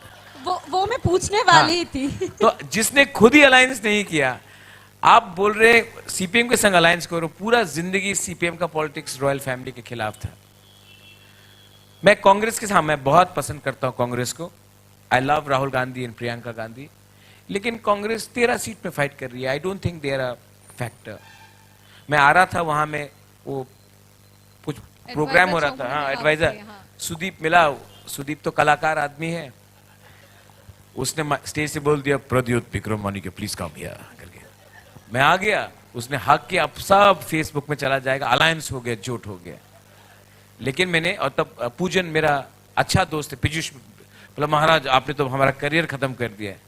वो मैं पूछने वाली ही थी. तो जिसने खुद ही अलायंस नहीं किया, आप बोल रहे सीपीएम के संग अलायंस करो. पूरा जिंदगी सीपीएम का पॉलिटिक्स रॉयल फैमिली के खिलाफ था. मैं कांग्रेस के साथ, मैं बहुत पसंद करता हूं कांग्रेस को. I love Rahul Gandhi and Priyanka Gandhi. लेकिन कांग्रेस 13 सीट में फाइट कर रही है. I don't think there a factor. मैं आ रहा था वहां में, वो कुछ प्रोग्राम हो रहा था. हाँ, एडवाइजर सुदीप मिला. सुदीप तो कलाकार आदमी है. उसने स्टेज से बोल दिया प्रद्योत विक्रम मानी के प्लीज कम हियर करके. मैं आ गया, उसने हक किया. अब सब फेसबुक में चला जाएगा, अलायंस हो गया, जोट हो गया. लेकिन मैंने, और तब पूजन मेरा अच्छा दोस्त है, पीयूष, बोला महाराज आपने तो हमारा करियर खत्म कर दिया है.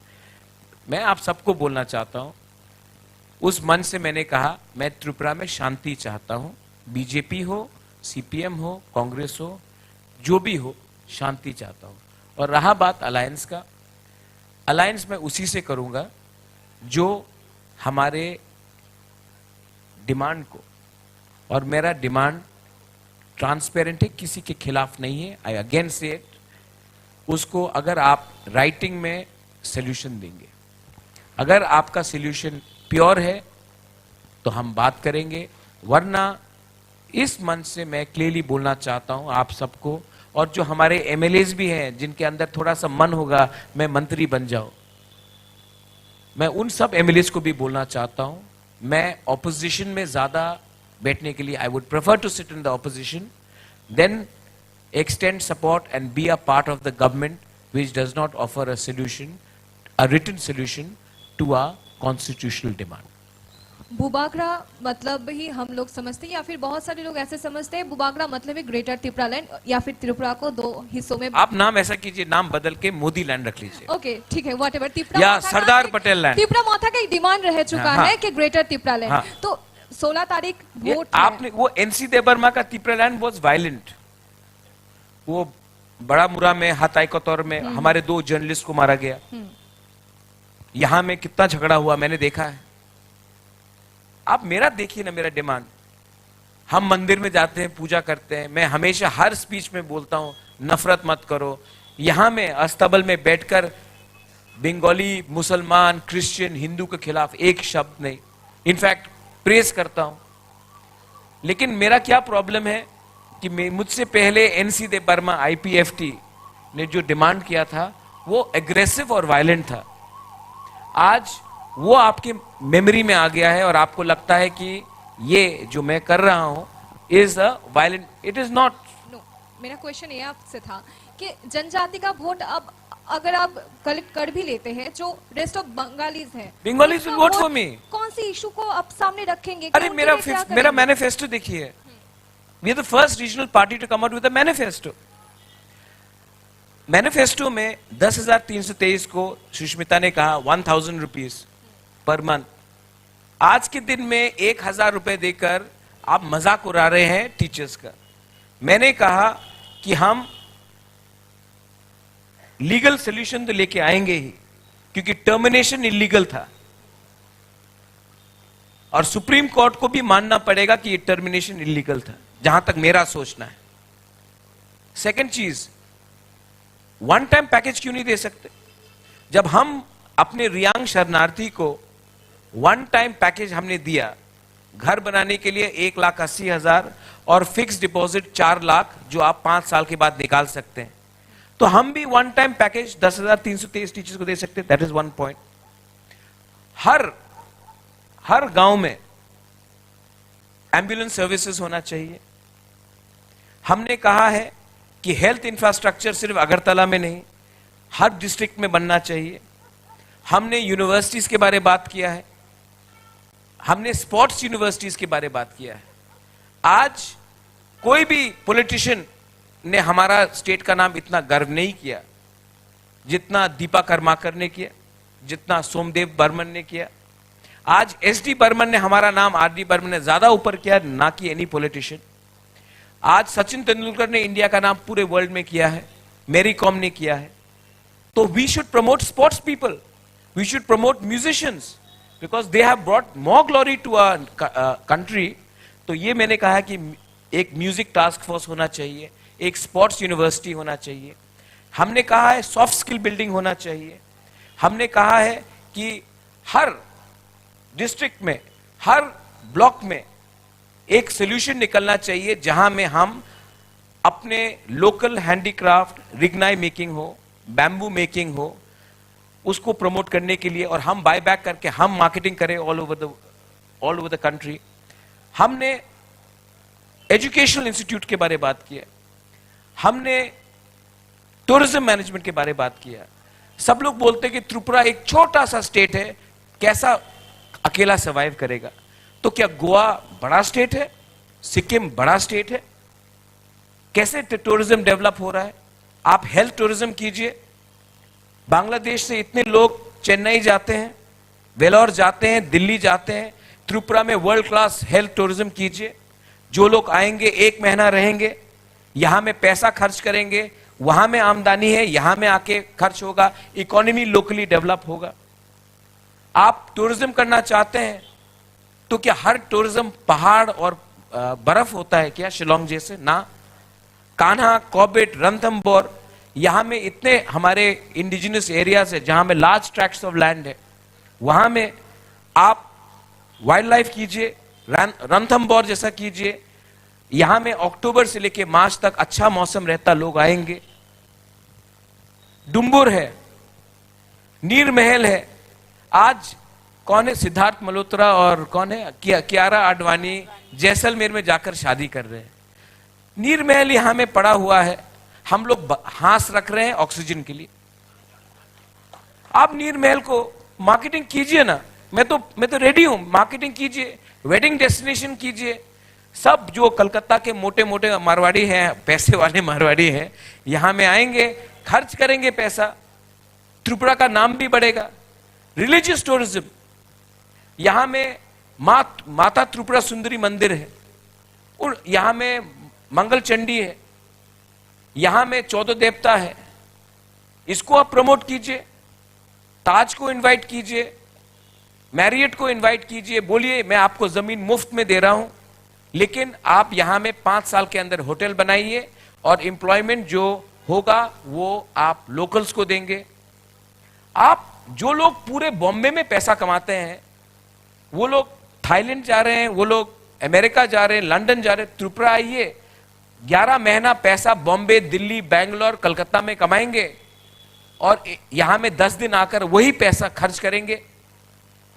मैं आप सबको बोलना चाहता हूं, उस मन से मैंने कहा मैं त्रिपुरा में शांति चाहता हूं, बीजेपी हो, सीपीएम हो, कांग्रेस हो, जो भी हो, शांति चाहता हूं। और रहा बात अलायंस का, अलायंस मैं उसी से करूंगा जो हमारे डिमांड को, और मेरा डिमांड ट्रांसपेरेंट है, किसी के खिलाफ नहीं है, आई अगेन से इट, उसको अगर आप राइटिंग में सोल्यूशन देंगे, अगर आपका सोल्यूशन प्योर है तो हम बात करेंगे, वरना इस मंच से मैं क्लियरली बोलना चाहता हूं आप सबको, और जो हमारे एमएलएज भी हैं जिनके अंदर थोड़ा सा मन होगा मैं मंत्री बन जाऊं, मैं उन सब एमएलएज को भी बोलना चाहता हूं, मैं ऑपोजिशन में ज्यादा बैठने के लिए I would prefer to sit in the opposition then extend support and be a part of the government which does not offer a solution, a written solution to a constitutional demand. Bubagra मतलब ही हम लोग समझते हैं, या फिर बहुत सारे लोग ऐसे समझते हैं बुबागरा मतलब है ग्रेटर त्रिपुरा लैंड, या फिर त्रिपुरा को दो हिस्सों में। आप नाम ऐसा कीजिए, नाम बदल के मोदी लैंड रख लीजिए। ओके ठीक है, व्हाटएवर। त्रिपुरा या मौथा सरदार का- पटेल लैंड। त्रिपुरा मौथा का एक डिमांड रह चुका हाँ। है कि ग्रेटर त्रिपुरा लैंड। हाँ। तो 16 तारीख ये वोट है। आपने वो एनसी देबर्मा का त्रिपुरा लैंड वाज वायलेंट, वो बड़ा मुरा में हाथाईकोतौर में हमारे 2 जर्नलिस्ट को मारा गया, यहां में कितना झगड़ा हुआ मैंने देखा है। आप मेरा देखिए ना, मेरा डिमांड, हम मंदिर में जाते हैं, पूजा करते हैं, मैं हमेशा हर स्पीच में बोलता हूं नफरत मत करो, यहां में अस्तबल में बैठकर बंगाली, मुसलमान, क्रिश्चियन, हिंदू के खिलाफ एक शब्द नहीं, इनफैक्ट प्रेज करता हूं। लेकिन मेरा क्या प्रॉब्लम है कि मुझसे पहले एनसी दे बर्मा आईपीएफटी ने जो डिमांड किया था वो एग्रेसिव और वायलेंट था, आज वो आपके मेमोरी में आ गया है और आपको लगता है कि ये जो मैं कर रहा हूं is a violent, it is not. No, मेरा क्वेश्चन ये आपसे था कि जनजाति का वोट अब अगर आप कलेक्ट कर भी लेते हैं, जो रेस्ट ऑफ बंगालीज है, Bengalis will vote for me. कौन सी इशू को आप सामने रखेंगे? अरे मेरा मैनिफेस्टो देखिए, we are the first regional party to come out with a manifesto. Manifesto में 10,323 को सुष्मिता ने कहा 1,000 रुपीज पर मंथ, आज के दिन में 1,000 रुपए देकर आप मजाक उड़ा रहे हैं टीचर्स का। मैंने कहा कि हम लीगल सोल्यूशन तो लेके आएंगे ही, क्योंकि टर्मिनेशन इलीगल था और सुप्रीम कोर्ट को भी मानना पड़ेगा कि ये टर्मिनेशन इलीगल था, जहां तक मेरा सोचना है। सेकंड चीज, वन टाइम पैकेज क्यों नहीं दे सकते? जब हम अपने रियांग शरणार्थी को वन टाइम पैकेज हमने दिया, घर बनाने के लिए 1,80,000 और फिक्स डिपॉजिट 4 लाख जो आप 5 साल के बाद निकाल सकते हैं, तो हम भी वन टाइम पैकेज 10,323 टीचर्स को दे सकते हैं। That is 1 point. हर गांव में एम्बुलेंस सर्विसेज होना चाहिए। हमने कहा है कि हेल्थ इंफ्रास्ट्रक्चर सिर्फ अगरतला में नहीं, हर डिस्ट्रिक्ट में बनना चाहिए। हमने यूनिवर्सिटीज के बारे में बात किया है, हमने स्पोर्ट्स यूनिवर्सिटीज के बारे में बात किया है। आज कोई भी पॉलिटिशियन ने हमारा स्टेट का नाम इतना गर्व नहीं किया जितना दीपा कर्माकर ने किया, जितना सोमदेव बर्मन ने किया। आज एसडी बर्मन ने हमारा नाम आरडी बर्मन ने ज्यादा ऊपर किया, ना कि एनी पॉलिटिशियन। आज सचिन तेंदुलकर ने इंडिया का नाम पूरे वर्ल्ड में किया है, मैरी कॉम ने किया है। तो we should promote sports people, we should promote musicians, because they have brought more glory to our country. तो ये मैंने कहा कि एक म्यूजिक टास्क फोर्स होना चाहिए, एक स्पोर्ट्स यूनिवर्सिटी होना चाहिए। हमने कहा है सॉफ्ट स्किल बिल्डिंग होना चाहिए। हमने कहा है कि हर डिस्ट्रिक्ट में, हर ब्लॉक में एक सोल्यूशन निकलना चाहिए जहां में हम अपने लोकल हैंडीक्राफ्ट, रिग्नाई मेकिंग हो, बैम्बू मेकिंग हो, उसको प्रमोट करने के लिए, और हम बाय बैक करके हम मार्केटिंग करें ऑल ओवर द कंट्री। हमने एजुकेशनल इंस्टीट्यूट के बारे में बात किया, हमने टूरिज्म मैनेजमेंट के बारे में बात किया। सब लोग बोलते हैं कि त्रिपुरा एक छोटा सा स्टेट है, कैसा अकेला सर्वाइव करेगा? तो क्या गोवा बड़ा स्टेट है? सिक्किम बड़ा स्टेट है? कैसे टूरिज्म डेवलप हो रहा है? आप हेल्थ टूरिज्म कीजिए, बांग्लादेश से इतने लोग चेन्नई जाते हैं, वेलोर जाते हैं, दिल्ली जाते हैं, त्रिपुरा में वर्ल्ड क्लास हेल्थ टूरिज्म कीजिए। जो लोग आएंगे 1 महीना रहेंगे, यहां में पैसा खर्च करेंगे, वहां में आमदनी है, यहां में आके खर्च होगा, इकोनॉमी लोकली डेवलप होगा। आप टूरिज्म करना चाहते हैं तो क्या हर टूरिज्म पहाड़ और बर्फ होता है क्या शिलोंग जैसे? ना। कान्हा, कॉर्बेट, रणथंबोर, यहां में इतने हमारे इंडिजिनस एरियाज है जहां में लार्ज ट्रैक्ट्स ऑफ लैंड है, वहां में आप वाइल्ड लाइफ कीजिए, रणथंबोर जैसा कीजिए। यहां में अक्टूबर से लेकर मार्च तक अच्छा मौसम रहता, लोग आएंगे। डुम्बुर है, नीर महल है। आज कौन है? सिद्धार्थ मल्होत्रा और कौन है? कियारा आडवाणी जैसलमेर में जाकर शादी कर रहे हैं। नीर महल यहां में पड़ा हुआ है, हम लोग हांस रख रहे हैं ऑक्सीजन के लिए। आप नीर महल को मार्केटिंग कीजिए ना, मैं तो रेडी हूं, मार्केटिंग कीजिए, वेडिंग डेस्टिनेशन कीजिए। सब जो कलकत्ता के मोटे मोटे मारवाड़ी हैं, पैसे वाले मारवाड़ी हैं, यहां में आएंगे, खर्च करेंगे पैसा, त्रिपुरा का नाम भी बढ़ेगा। रिलीजियस टूरिज्म, यहां में माता त्रिपुरा सुंदरी मंदिर है, और यहां में मंगल चंडी है, यहां में 14 देवता है, इसको आप प्रमोट कीजिए। ताज को इनवाइट कीजिए, मैरियट को इनवाइट कीजिए, बोलिए मैं आपको जमीन मुफ्त में दे रहा हूं, लेकिन आप यहां में 5 साल के अंदर होटल बनाइए और एम्प्लॉयमेंट जो होगा वो आप लोकल्स को देंगे। आप जो लोग पूरे बॉम्बे में पैसा कमाते हैं, वो लोग थाईलैंड जा रहे हैं, वो लोग अमेरिका जा रहे हैं, लंदन जा रहे हैं, त्रिपुरा आइए, 11 महीना पैसा बॉम्बे, दिल्ली, बैंगलोर, कलकत्ता में कमाएंगे और यहां में 10 दिन आकर वही पैसा खर्च करेंगे,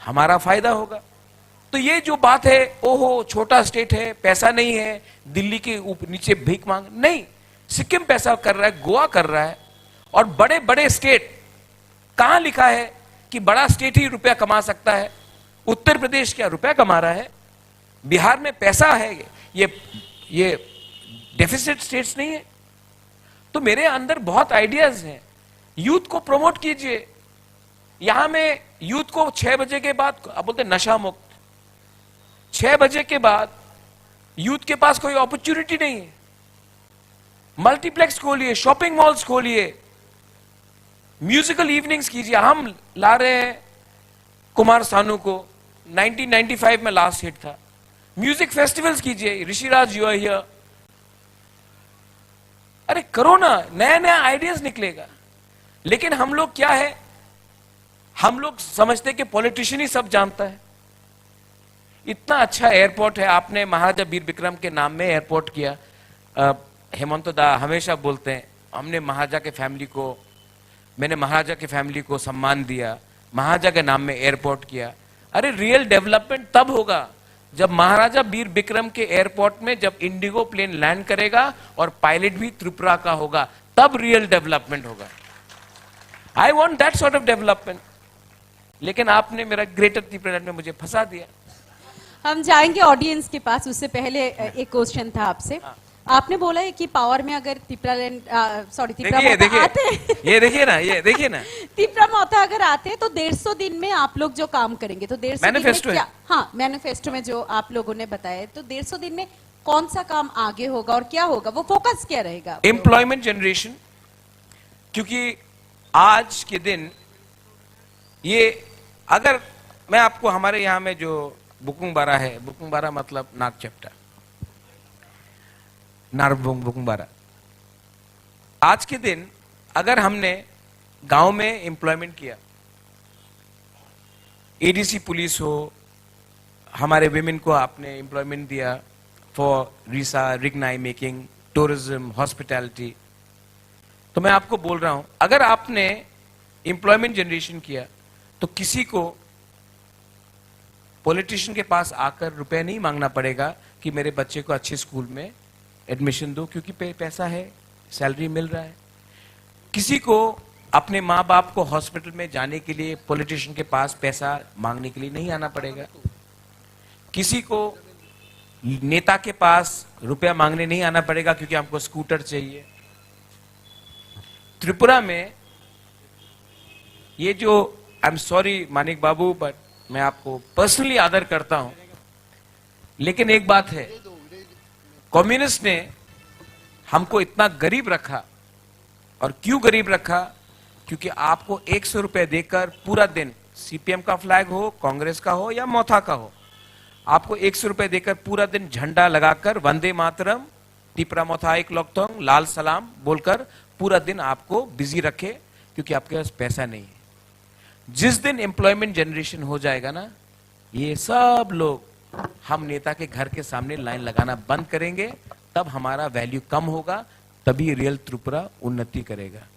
हमारा फायदा होगा। तो ये जो बात है, ओहो छोटा स्टेट है, पैसा नहीं है, दिल्ली के ऊपर नीचे भीख मांग, नहीं, सिक्किम पैसा कर रहा है, गोवा कर रहा है, और बड़े बड़े स्टेट, कहां लिखा है कि बड़ा स्टेट ही रुपया कमा सकता है? उत्तर प्रदेश क्या रुपया कमा रहा है? बिहार में पैसा है, ये डेफिसिट स्टेट्स नहीं है। तो मेरे अंदर बहुत आइडियाज हैं, यूथ को प्रमोट कीजिए। यहां में यूथ को 6 बजे के बाद, अब बोलते नशा मुक्त, 6 बजे के बाद यूथ के पास कोई अपॉर्चुनिटी नहीं है। मल्टीप्लेक्स खोलिए, शॉपिंग मॉल्स खोलिए, म्यूजिकल इवनिंग्स कीजिए। हम ला रहे हैं कुमार सानू को, 1995 में लास्ट हिट था। म्यूजिक फेस्टिवल्स कीजिए, ऋषिराज यू आर हियर, अरे करो ना, नया नया आइडियाज निकलेगा। लेकिन हम लोग क्या है, हम लोग समझते कि पॉलिटिशियन ही सब जानता है। इतना अच्छा एयरपोर्ट है, आपने महाराजा वीर विक्रम के नाम में एयरपोर्ट किया। हेमंत दा हमेशा बोलते हैं, हमने महाराजा के फैमिली को, मैंने महाराजा के फैमिली को सम्मान दिया, महाराजा के नाम में एयरपोर्ट किया। अरे रियल डेवलपमेंट तब होगा जब महाराजा वीर विक्रम के एयरपोर्ट में जब इंडिगो प्लेन लैंड करेगा और पायलट भी त्रिपुरा का होगा, तब रियल डेवलपमेंट होगा। I want that sort of development. लेकिन आपने मेरा ग्रेटर त्रिपुरा में मुझे फंसा दिया। हम जाएंगे ऑडियंस के पास, उससे पहले एक क्वेश्चन था आपसे। आपने बोला है कि पावर में अगर त्रिपुरा आते हैं, ये देखिए ना त्रिपुरा मोता अगर आते हैं तो 150 दिन में आप लोग जो काम करेंगे, तो 150 दिन में क्या? हाँ, मैनिफेस्टो में जो आप लोगों ने बताया, तो 150 दिन में कौन सा काम आगे होगा और क्या होगा, वो फोकस क्या रहेगा? Employment generation. क्योंकि आज के दिन ये, अगर मैं आपको हमारे यहाँ में जो बुकुंग बारा है, बुकुंग बारा मतलब नाक चपटा, बुकुंग बारा, आज के दिन अगर हमने गांव में एम्प्लॉयमेंट किया, एडीसी पुलिस हो, हमारे विमेन को आपने एम्प्लॉयमेंट दिया for Risa, Rignai making, tourism, hospitality, तो मैं आपको बोल रहा हूं, अगर आपने एम्प्लॉयमेंट जनरेशन किया तो किसी को पॉलिटिशियन के पास आकर रुपए नहीं मांगना पड़ेगा कि मेरे बच्चे को अच्छे स्कूल में एडमिशन दो, क्योंकि पैसा है, सैलरी मिल रहा है। किसी को अपने माँ बाप को हॉस्पिटल में जाने के लिए पॉलिटिशियन के पास पैसा मांगने के लिए नहीं आना पड़ेगा। किसी को नेता के पास रुपया मांगने नहीं आना पड़ेगा क्योंकि हमको स्कूटर चाहिए। त्रिपुरा में ये जो I am sorry Manik Babu, but मैं आपको पर्सनली आदर करता हूं, लेकिन एक बात है, कम्युनिस्ट ने हमको इतना गरीब रखा, और क्यों गरीब रखा? क्योंकि आपको 100 रुपए देकर पूरा दिन, सीपीएम का फ्लैग हो, कांग्रेस का हो या मोथा का हो, आपको 100 रुपए देकर पूरा दिन झंडा लगाकर वंदे मातरम, टिपरा मोथा एक लोकतोंग, लाल सलाम बोलकर पूरा दिन आपको बिजी रखे, क्योंकि आपके पास पैसा नहीं है। जिस दिन एम्प्लॉयमेंट जनरेशन हो जाएगा ना, ये सब लोग हम नेता के घर के सामने लाइन लगाना बंद करेंगे, तब हमारा वैल्यू कम होगा, तभी रियल त्रिपुरा उन्नति करेगा।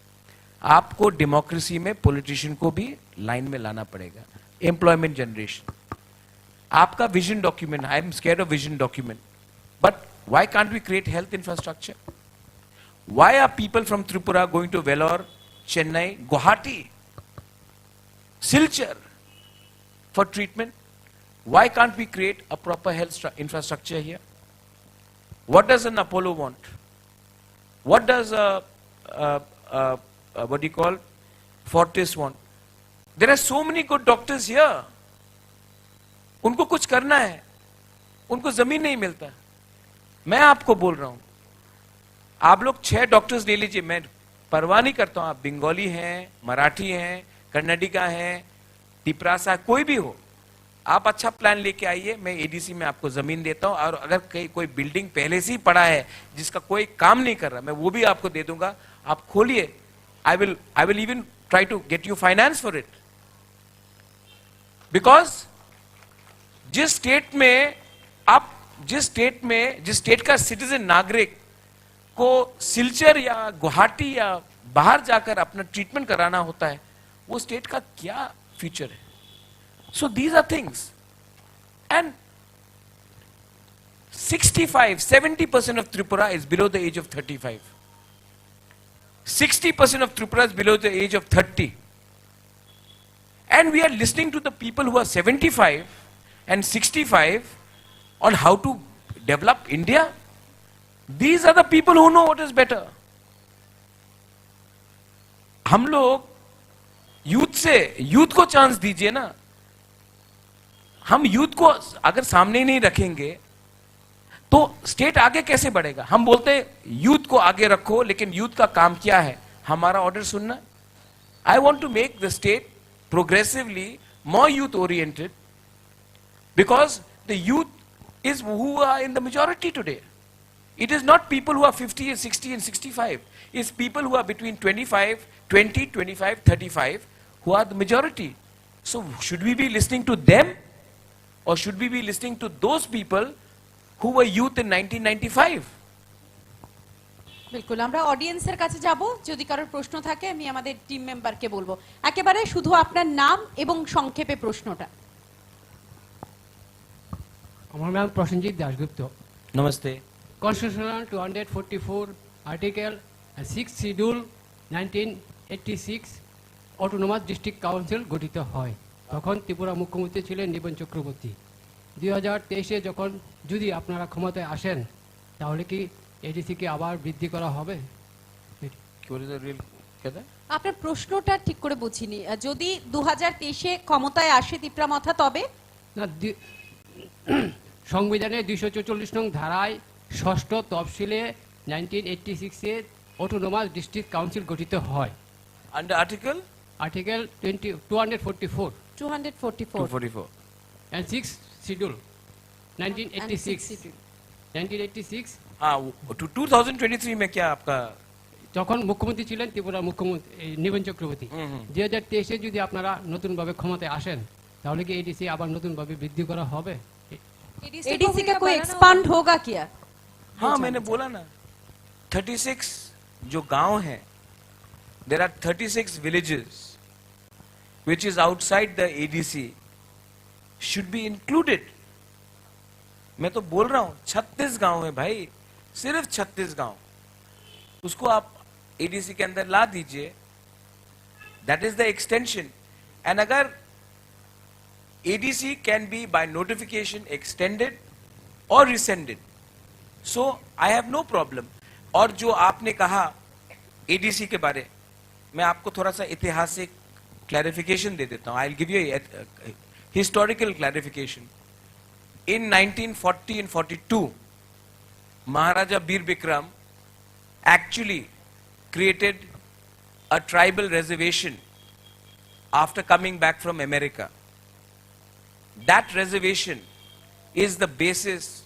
आपको डेमोक्रेसी में पॉलिटिशियन को भी लाइन में लाना पड़ेगा। एम्प्लॉयमेंट जनरेशन, आपका vision document, I am scared of vision document, but why can't we create health infrastructure? Why are people from Tripura going to Vellore, Chennai, Guwahati, Silchar for treatment? Why can't we create a proper health infrastructure here? What does an Apollo want? What does what do you call Fortis want? There are so many good doctors here. उनको कुछ करना है, उनको जमीन नहीं मिलता। मैं आपको बोल रहा हूं, आप लोग 6 डॉक्टर्स ले लीजिए, मैं परवाह नहीं करता हूं, आप बंगाली हैं, मराठी हैं, कर्नाटका है, टिपरासा, कोई भी हो, आप अच्छा प्लान लेके आइए, मैं एडीसी में आपको जमीन देता हूं, और अगर कोई बिल्डिंग पहले से ही पड़ा है जिसका कोई काम नहीं कर रहा, मैं वो भी आपको दे दूंगा, आप खोलिए। I will even try to get you finance for it, because जिस स्टेट का सिटीजन नागरिक को सिलचर या गुवाहाटी या बाहर जाकर अपना ट्रीटमेंट कराना होता है, वो स्टेट का क्या फ्यूचर है? So these are things, and 65-70% of Tripura is below the age of 35, 60% of Tripura is below the age of 30, and we are listening to the people who are 75 and 65 on how to develop India. These are the people who know what is better. हम लोग youth को chance दीजिए ना। हम youth को अगर सामने नहीं रखेंगे तो स्टेट आगे कैसे बढ़ेगा? हम बोलते हैं यूथ को आगे रखो, लेकिन यूथ का काम क्या है? हमारा ऑर्डर सुनना। I want to make the state progressively more youth oriented, because the youth is who are in the majority today. It is not people who are 50 and 60 and 65. It's people who are between 25, 35 who are the majority. So should we be listening to them, or should we be listening to those people who were youth in 1995? বিলকুল, আমরা অডিয়েন্সের কাছে যাব। যদি কারোর প্রশ্ন থাকে আমি আমাদের টিম মেম্বারকে বলবো। একেবারে শুধু আপনার নাম এবং সংক্ষেপে প্রশ্নটা। আমার নাম প্রসেনজিৎ দাশগুপ্ত। नमस्ते। Constitution 244 article 6 schedule 1986 autonomous district council গঠিত হয়। তখন ত্রিপুরা মুখ্যমন্ত্রী ছিলেন নিবন চক্রবর্তী। 2023-এ যখন যদি আপনারা ক্ষমতায় আসেন, তাহলে কি এডিসিকে আবার বৃদ্ধি করা হবে? আপনার প্রশ্নটা ঠিক করে বুঝিনি। যদি 2023-এ ক্ষমতায় আসে ত্রিপুরা মথা, তবে না, সংবিধানের 244 নং ধারায় 6ষ্ঠ তফসিলে 1986-এ অটোনোমাস ডিস্ট্রিক্ট কাউন্সিল গঠিত হয়। Under article? Article 244 244 and 6 schedule 1986 हाँ, 2023 में क्या आपका? যখন মুখ্যমন্ত্রী ছিলেন ত্রিপুরা মুখ্যমন্ত্রী নিবন চক্রবর্তী। 2023-এ যদি আপনারা নতুনভাবে ক্ষমতায় আসেন, তাহলে কি এডিসি আবার নতুনভাবে বৃদ্ধি করা হবে? एडीसी का कोई एक्सपांड होगा क्या? हाँ, मैंने बोला ना, 36 जो गांव हैं, there are 36 villages which is outside the ADC should be included. मैं तो बोल रहा हूं 36 गांव है भाई, सिर्फ 36 गांव, उसको आप एडीसी के अंदर ला दीजिए। That is the extension. And अगर ADC can be by notification extended और rescinded, so I have no problem. और जो आपने कहा एडीसी के बारे में, आपको थोड़ा सा ऐतिहासिक क्लैरिफिकेशन दे देता हूं. I will give you historical clarification. In 1940 and 42, Maharaja Bir Bikram actually created a tribal reservation after coming back from America. That reservation is the basis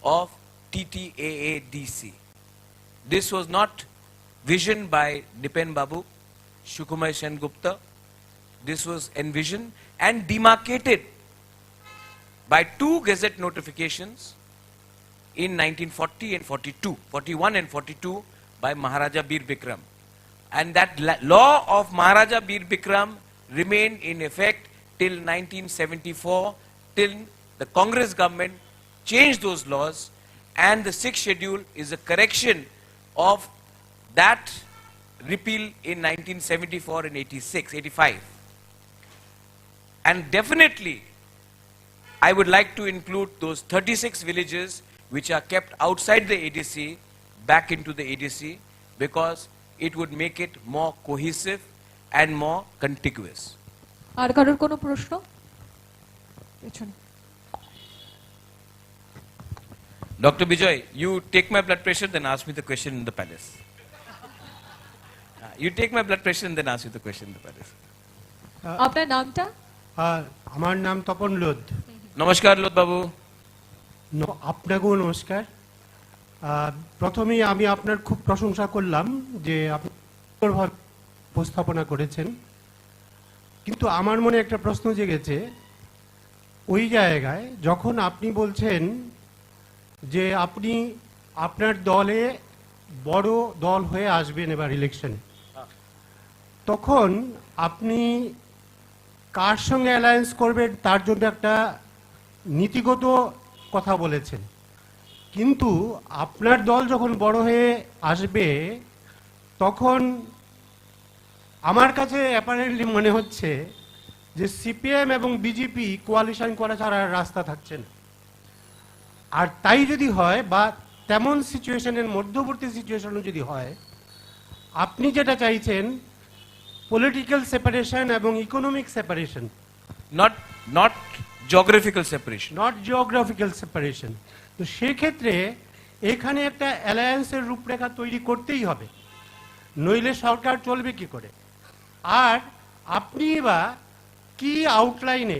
of TTAADC. This was not visioned by Dipen Babu, Shukumar Sen Gupta. This was envisioned and demarcated by two gazette notifications in 1940 and 42, 41 and 42 by Maharaja Bir Bikram. And that law of Maharaja Bir Bikram remained in effect till 1974, till the Congress government changed those laws, and the sixth schedule is a correction of that repeal in 1974 and 86, 85. And definitely, I would like to include those 36 villages which are kept outside the ADC back into the ADC, because it would make it more cohesive and more contiguous. আর কারোর কোনো প্রশ্ন? পেছনে। Dr. Bijoy, you take my blood pressure, then ask me the question in the palace. You take my blood pressure and then ask you the question in the palace. আপনার নামটা? আমার নাম তপন লোধ। নমস্কার লোধ বাবু। আপনাকেও নমস্কার। প্রথমেই আমি আপনার খুব প্রশংসা করলাম যে আপনি সুন্দরভাবে উপস্থাপনা করেছেন, কিন্তু আমার মনে একটা প্রশ্ন জেগেছে ওই জায়গায় যখন আপনি বলছেন যে আপনি আপনার দলে বড় দল হয়ে আসবেন এবার ইলেকশনে, তখন আপনি কার সঙ্গে অ্যালায়েন্স করবেন তার জন্য একটা নীতিগত কথা বলেছেন, কিন্তু আপনার দল যখন বড় হয়ে আসবে তখন আমার কাছে অ্যাপারেন্টলি মনে হচ্ছে যে সিপিএম এবং বিজেপি কোয়ালিশন করা ছাড়া রাস্তা থাকছে না। আর তাই যদি হয় বা তেমন সিচুয়েশনের মধ্যবর্তী সিচুয়েশনও যদি হয়, আপনি যেটা চাইছেন পলিটিক্যাল সেপারেশন এবং economic separation, not geographical separation. Not geographical separation, তো সেক্ষেত্রে এখানে একটা অ্যালায়েন্সের রূপরেখা তৈরি করতেই হবে, নইলে সরকার চলবে কি করে? আর আপনি বা কি আউটলাইনে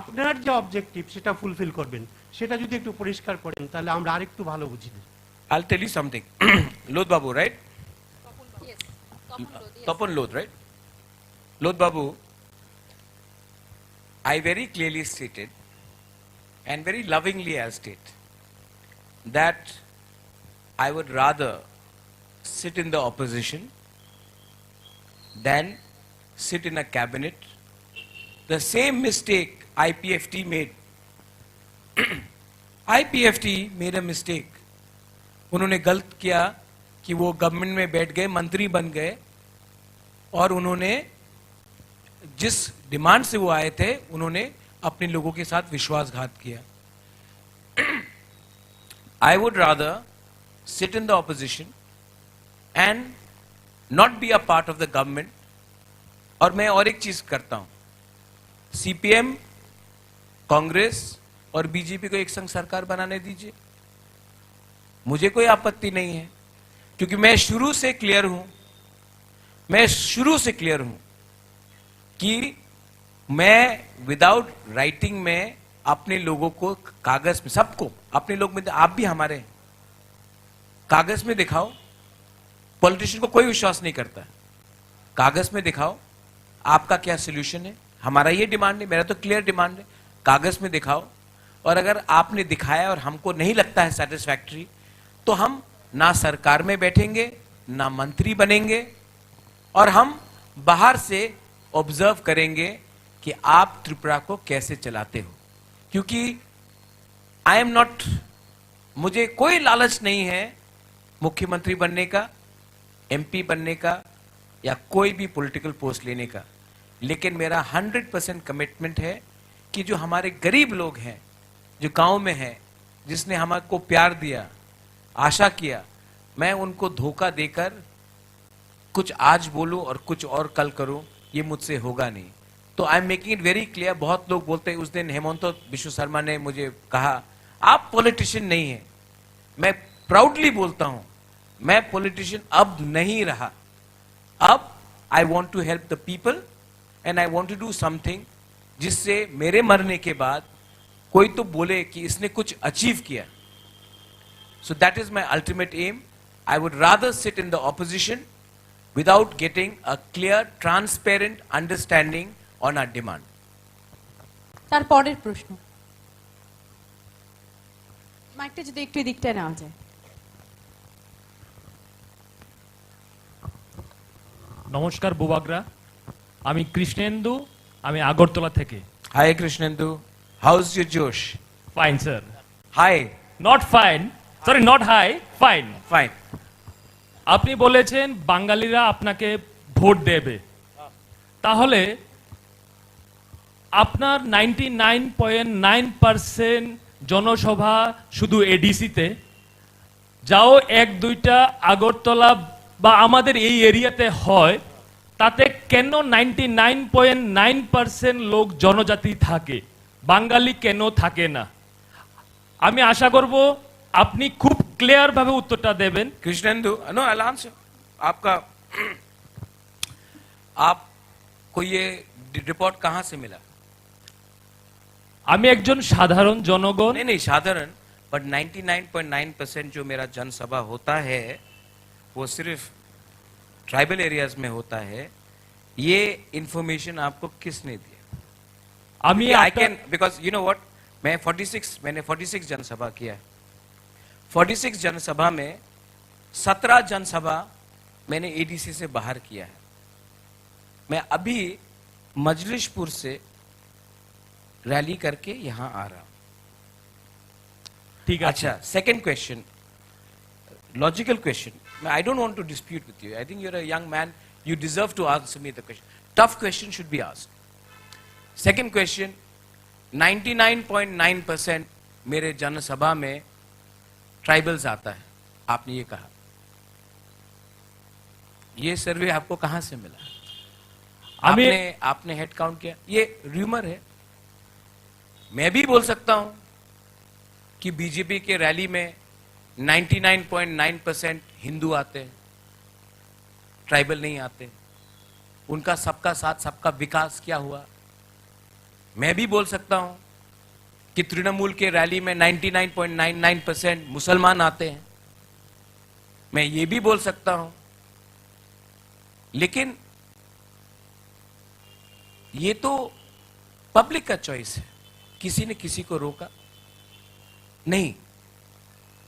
আপনার যে অবজেক্টিভ সেটা ফুলফিল করবেন সেটা যদি একটু পরিষ্কার করেন তাহলে আমরা আরেকটু ভালো বুঝি। I'll tell you something. Lodh Babu, right? Tapan Lodh, right? Lodh Babu, I very clearly stated and very lovingly I'll state that I would rather sit in the opposition than sit in a cabinet. The same mistake IPFT made. IPFT made a mistake. उन्होंने गलत किया कि वो government में बैठ गए, मंत्री बन गए, और उन्होंने जिस डिमांड से वो आए थे उन्होंने अपने लोगों के साथ विश्वासघात किया. I would rather sit in the opposition and not be a part of the government. और मैं और एक चीज करता हूं, सीपीएम, कांग्रेस और बीजेपी को एक संग सरकार बनाने दीजिए, मुझे कोई आपत्ति नहीं है, क्योंकि मैं शुरू से क्लियर हूं कि मैं विदाउट राइटिंग में अपने लोगों को कागज में, सबको अपने लोग में, आप भी हमारे, कागज में दिखाओ. पॉलिटिशियन को कोई विश्वास नहीं करता, कागज में दिखाओ आपका क्या सोल्यूशन है. हमारा ये डिमांड है, मेरा तो क्लियर डिमांड है, कागज में दिखाओ. और अगर आपने दिखाया और हमको नहीं लगता है सेटिस्फैक्टरी, तो हम ना सरकार में बैठेंगे ना मंत्री बनेंगे, और हम बाहर से ऑब्जर्व करेंगे कि आप त्रिपुरा को कैसे चलाते हो. क्योंकि आई एम नॉट, मुझे कोई लालच नहीं है मुख्यमंत्री बनने का, एमपी बनने का, या कोई भी पॉलिटिकल पोस्ट लेने का, लेकिन मेरा 100% कमिटमेंट है कि जो हमारे गरीब लोग हैं, जो गांव में हैं, जिसने हमको प्यार दिया, आशा किया, मैं उनको धोखा देकर कुछ आज बोलूं और कुछ और कल करूं, ये मुझसे होगा नहीं। तो I am making it very clear. बहुत लोग बोलते हैं, उस दिन हेमंत बिश्व शर्मा ने मुझे कहा आप पॉलिटिशियन नहीं है। मैं प्राउडली बोलता हूं मैं पॉलिटिशियन अब नहीं रहा। अब I want to help the people and I want to do something जिससे मेरे मरने के बाद कोई तो बोले कि इसने कुछ अचीव किया। So that is my ultimate aim. I would rather seat in the opposition without getting a clear, transparent understanding on our demand. তার পরের প্রশ্ন, মাইকটা যদি একটু দিকটা নেওয়া যায়। নমস্কার বুবাগ্রা, আমি কৃষ্ণেন্দু, আমি আগরতলা থেকে। Hi Krishnendu, how's your Josh? Fine sir. Hi, not fine, sorry not hi, fine. fine. আপনি বলেছেন বাঙালিরা আপনাকে ভোট দেবে, তাহলে আপনার 99.9% জনসভা শুধু এডিসিতে, যাও এক দুইটা আগরতলা বা আমাদের এই এরিয়াতে হয়, তাতে কেন 99.9% লোক জনজাতি থাকে, বাঙালি কেন থাকে না? আমি আশা করব আপনি খুব ক্লিয়ার ভাবে উত্তরটা দেবেন। Krishnendu, no, I'll answer. आपका आपको ये रिपोर्ट कहां से मिला? আমি একজন সাধারণ জনগণ। नहीं नहीं साधारण, बट 99.9% जो मेरा जनसभा होता है वो सिर्फ ट्राइबल एरियाज में होता है। ये इंफॉर्मेशन आपको किसने दिया? আমি I can, because you know what, मैंने 46 जनसभा किया है। 46 जनसभा में 17 जनसभा मैंने एडीसी से बाहर किया है। मैं अभी मजलिशपुर से रैली करके यहां आ रहा हूं। ঠিক আছে। अच्छा, second question, logical question. I don't want to dispute with you. I think you are a young man, you deserve to answer me the question. Tough question should be asked. Second question, 99.9% मेरे जनसभा में tribals आता है, आपने ये कहा। ये सर्वे आपको कहां से मिला? आपने हेड काउंट किया? ये र्यूमर है। मैं भी बोल सकता हूं कि बीजेपी के रैली में 99.9% हिंदू आते हैं, ट्राइबल नहीं आते। उनका सबका साथ सबका विकास क्या हुआ? मैं भी बोल सकता हूं कि तृणमूल के रैली में 99.99% मुसलमान आते हैं। मैं ये भी बोल सकता हूं, लेकिन ये तो पब्लिक का चॉइस है। किसी ने किसी को रोका नहीं।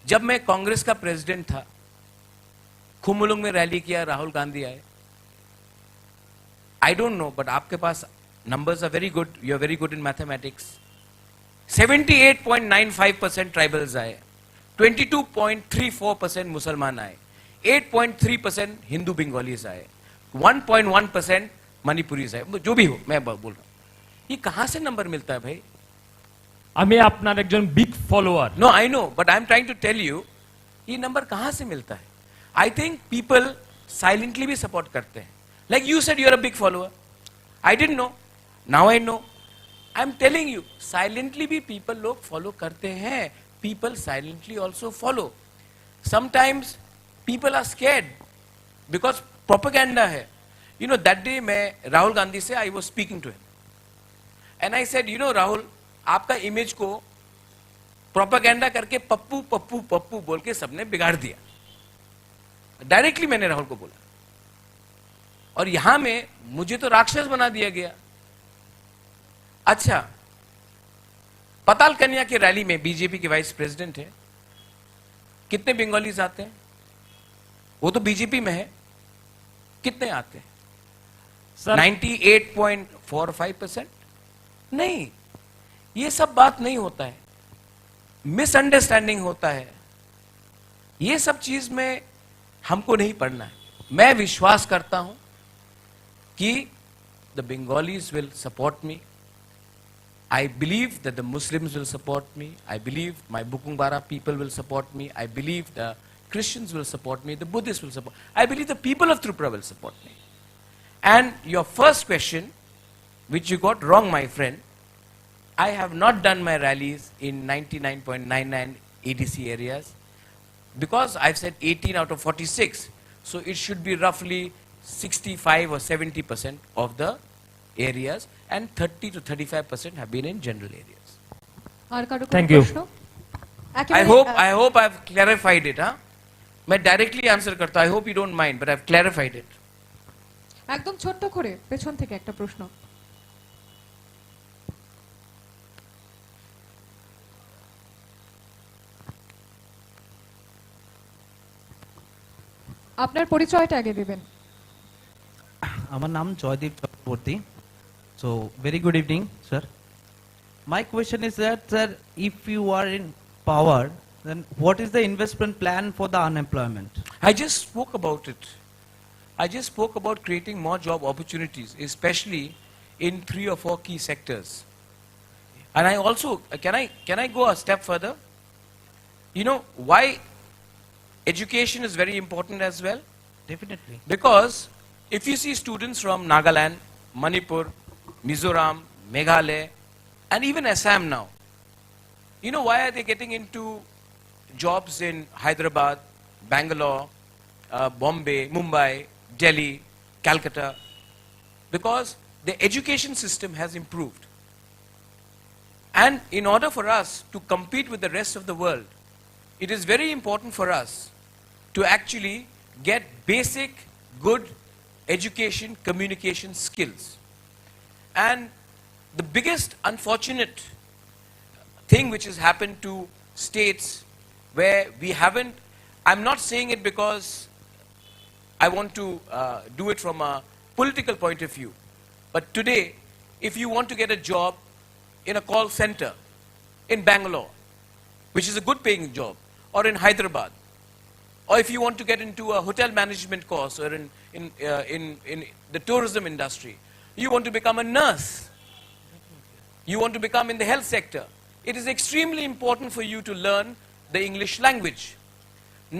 जब मैं कांग्रेस का प्रेसिडेंट था, खुमुलुंग में रैली किया, राहुल गांधी आए। आई डोंट नो, बट आपके पास numbers are very good, you are very good in mathematics. 78.95% tribals आए, 22.34% मुसलमान आए, 8.3% हिंदू बंगालीज आए, 1.1% मणिपुरीज आए। जो भी हो, मैं बोल रहा हूं, ये कहां से नंबर मिलता है भाई? আমি আপনার একজন big follower. No I know, but I am trying to tell you, ये नंबर कहां से मिलता है? आई थिंक पीपल साइलेंटली भी सपोर्ट करते हैं। Like you said you are a big follower, I didn't know, now I know. I am telling you, silently भी people लोग फॉलो करते हैं। People silently also follow. Sometimes people are scared because propaganda है। You know that day मैं राहुल गांधी से I was speaking to him and I said, you know Rahul, आपका image को propaganda करके पप्पू पप्पू पप्पू बोल के सबने बिगाड़ दिया। डायरेक्टली मैंने राहुल को बोला, और यहां में मुझे तो राक्षस बना दिया गया। अच्छा, पताल कन्या के रैली में बीजेपी के वाइस प्रेसिडेंट है, कितने बंगालीज आते हैं? वो तो बीजेपी में है, कितने आते हैं? सर 98.45%? नहीं, ये सब बात नहीं होता है, मिसअंडरस्टैंडिंग होता है। ये सब चीज में हमको नहीं पढ़ना है। मैं विश्वास करता हूं कि the Bengalis will support me. I believe that the Muslims will support me. I believe my Bukungbara people will support me. I believe the Christians will support me. The Buddhists will support. I believe the people of Tripura will support me. And your first question, which you got wrong, my friend, I have not done my rallies in 99.99 ADC areas because I've said 18 out of 46. So it should be roughly 65 or 70% of the areas, and 30 to 35% have been in general areas. और कारो कोनो Thank you. प्रश्न? I hope I've clarified it, huh? मैं directly answer करता, I hope you don't mind, but I've clarified it. একদম ছোট্ট করে পেছন থেকে একটা প্রশ্ন। আপনার পরিচয়টা আগে দিবেন। আমার নাম Joydeep Chakraborty. So very good evening, sir. My question is that, sir, if you are in power, then what is the investment plan for the unemployment? I just spoke about it. I just spoke about creating more job opportunities, especially in 3 or 4 key sectors. And I also, can I go a step further? You know why education is very important as well? Definitely. Because if you see students from Nagaland, Manipur, Mizoram, Meghalaya, and even Assam now, you know why are they getting into jobs in Hyderabad, Bangalore, Bombay, Mumbai, Delhi, Calcutta? Because the education system has improved. And in order for us to compete with the rest of the world, it is very important for us to actually get basic, good education, communication skills. And the biggest unfortunate thing which has happened to states where we haven't, I'm not saying it because I want to do it from a political point of view, but today, if you want to get a job in a call center in Bangalore, which is a good paying job, or in Hyderabad, or if you want to get into a hotel management course or in the tourism industry, you want to become a nurse, you want to become in the health sector, it is extremely important for you to learn the English language.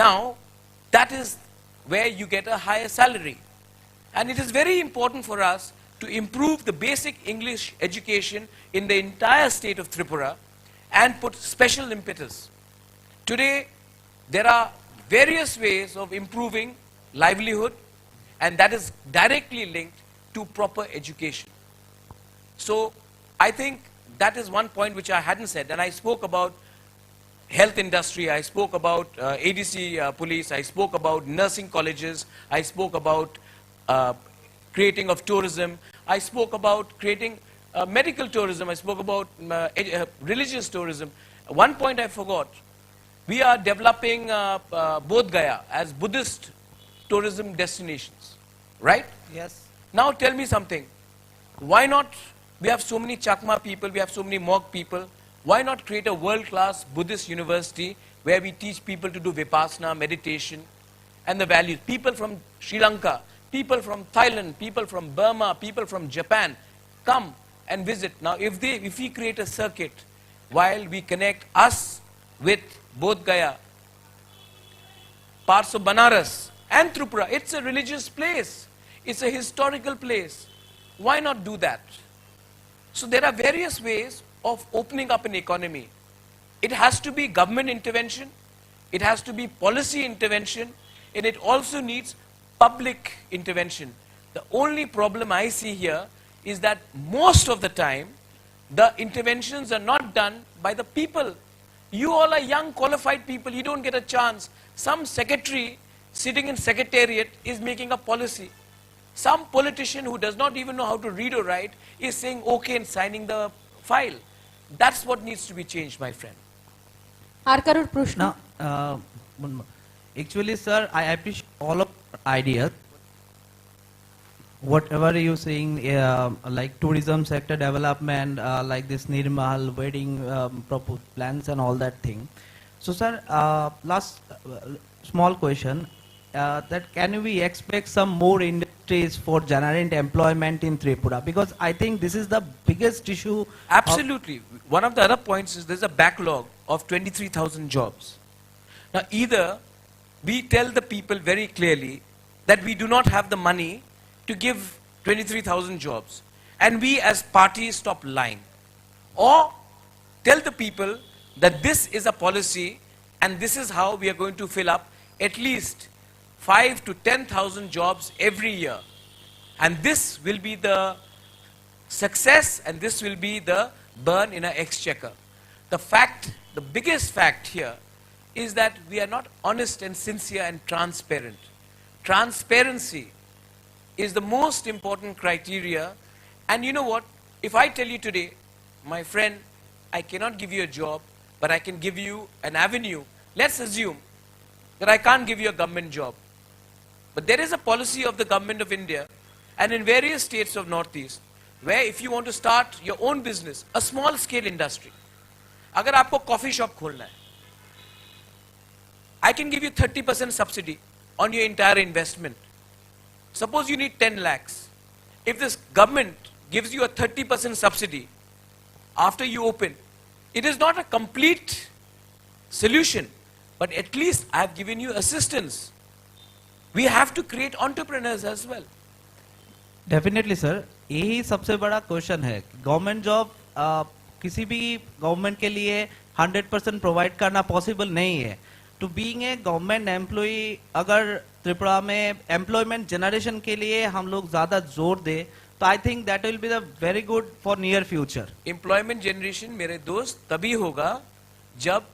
Now, that is where you get a higher salary. And it is very important for us to improve the basic English education in the entire state of Tripura and put special impetus. Today, there are various ways of improving livelihood, and that is directly linked to proper education. So I think that is one point which I hadn't said, and I spoke about health industry, I spoke about ADC police, I spoke about nursing colleges, I spoke about creating of tourism, I spoke about creating medical tourism, I spoke about religious tourism. One point I forgot, we are developing Bodh Gaya as Buddhist tourism destinations, right? Yes. Now tell me something, why not, we have so many Chakma people, we have so many Mog people, why not create a world-class Buddhist university where we teach people to do Vipassana, meditation, and the values. People from Sri Lanka, people from Thailand, people from Burma, people from Japan, come and visit. Now if we create a circuit while we connect us with Bodh Gaya, parts of Banaras and Tripura, it's a religious place, it's a historical place. Why not do that? So there are various ways of opening up an economy. It has to be government intervention, it has to be policy intervention, and it also needs public intervention. The only problem I see here is that most of the time, the interventions are not done by the people. You all are young, qualified people, you don't get a chance. Some secretary sitting in secretariat is making a policy. Some politician who does not even know how to read or write is saying okay and signing the file. That's what needs to be changed, my friend. আর কারোর প্রশ্ন? Now, actually, sir, I appreciate all of your ideas. Whatever you're saying, like tourism sector development, like this Nirmal wedding proposed plans and all that thing. So, sir, last small question, that can we expect some more industries for generating employment in Tripura? Because I think this is the biggest issue. Absolutely. One of the other points is there's a backlog of 23,000 jobs. Now, either we tell the people very clearly that we do not have the money to give 23,000 jobs, and we as party stop lying, or tell the people that this is a policy and this is how we are going to fill up at least 5 to 10,000 jobs every year, and this will be the success and this will be the burn in our exchequer. The biggest fact here is that we are not honest and sincere and transparent. Transparency is the most important criteria. And you know what? If I tell you today, my friend, I cannot give you a job, but I can give you an avenue. Let's assume that I can't give you a government job. But there is a policy of the government of India and in various states of Northeast where if you want to start your own business, a small scale industry, अगर आपको coffee shop खोलना है, I can give you 30% subsidy on your entire investment. Suppose you need 10 lakhs. If this government gives you a 30% subsidy after you open, it is not a complete solution, but at least I have given you assistance. We have to create entrepreneurs as well. Definitely sir, यही सबसे बड़ा question है. Government job किसी भी government के लिए 100% provide करना possible नहीं है. To being a government employ, अगर त्रिपुरा में एम्प्लॉयमेंट जनरेशन के लिए हम लोग ज्यादा जोर दे तो I think that will be the very good for near future. Employment generation मेरे दोस्त तभी होगा जब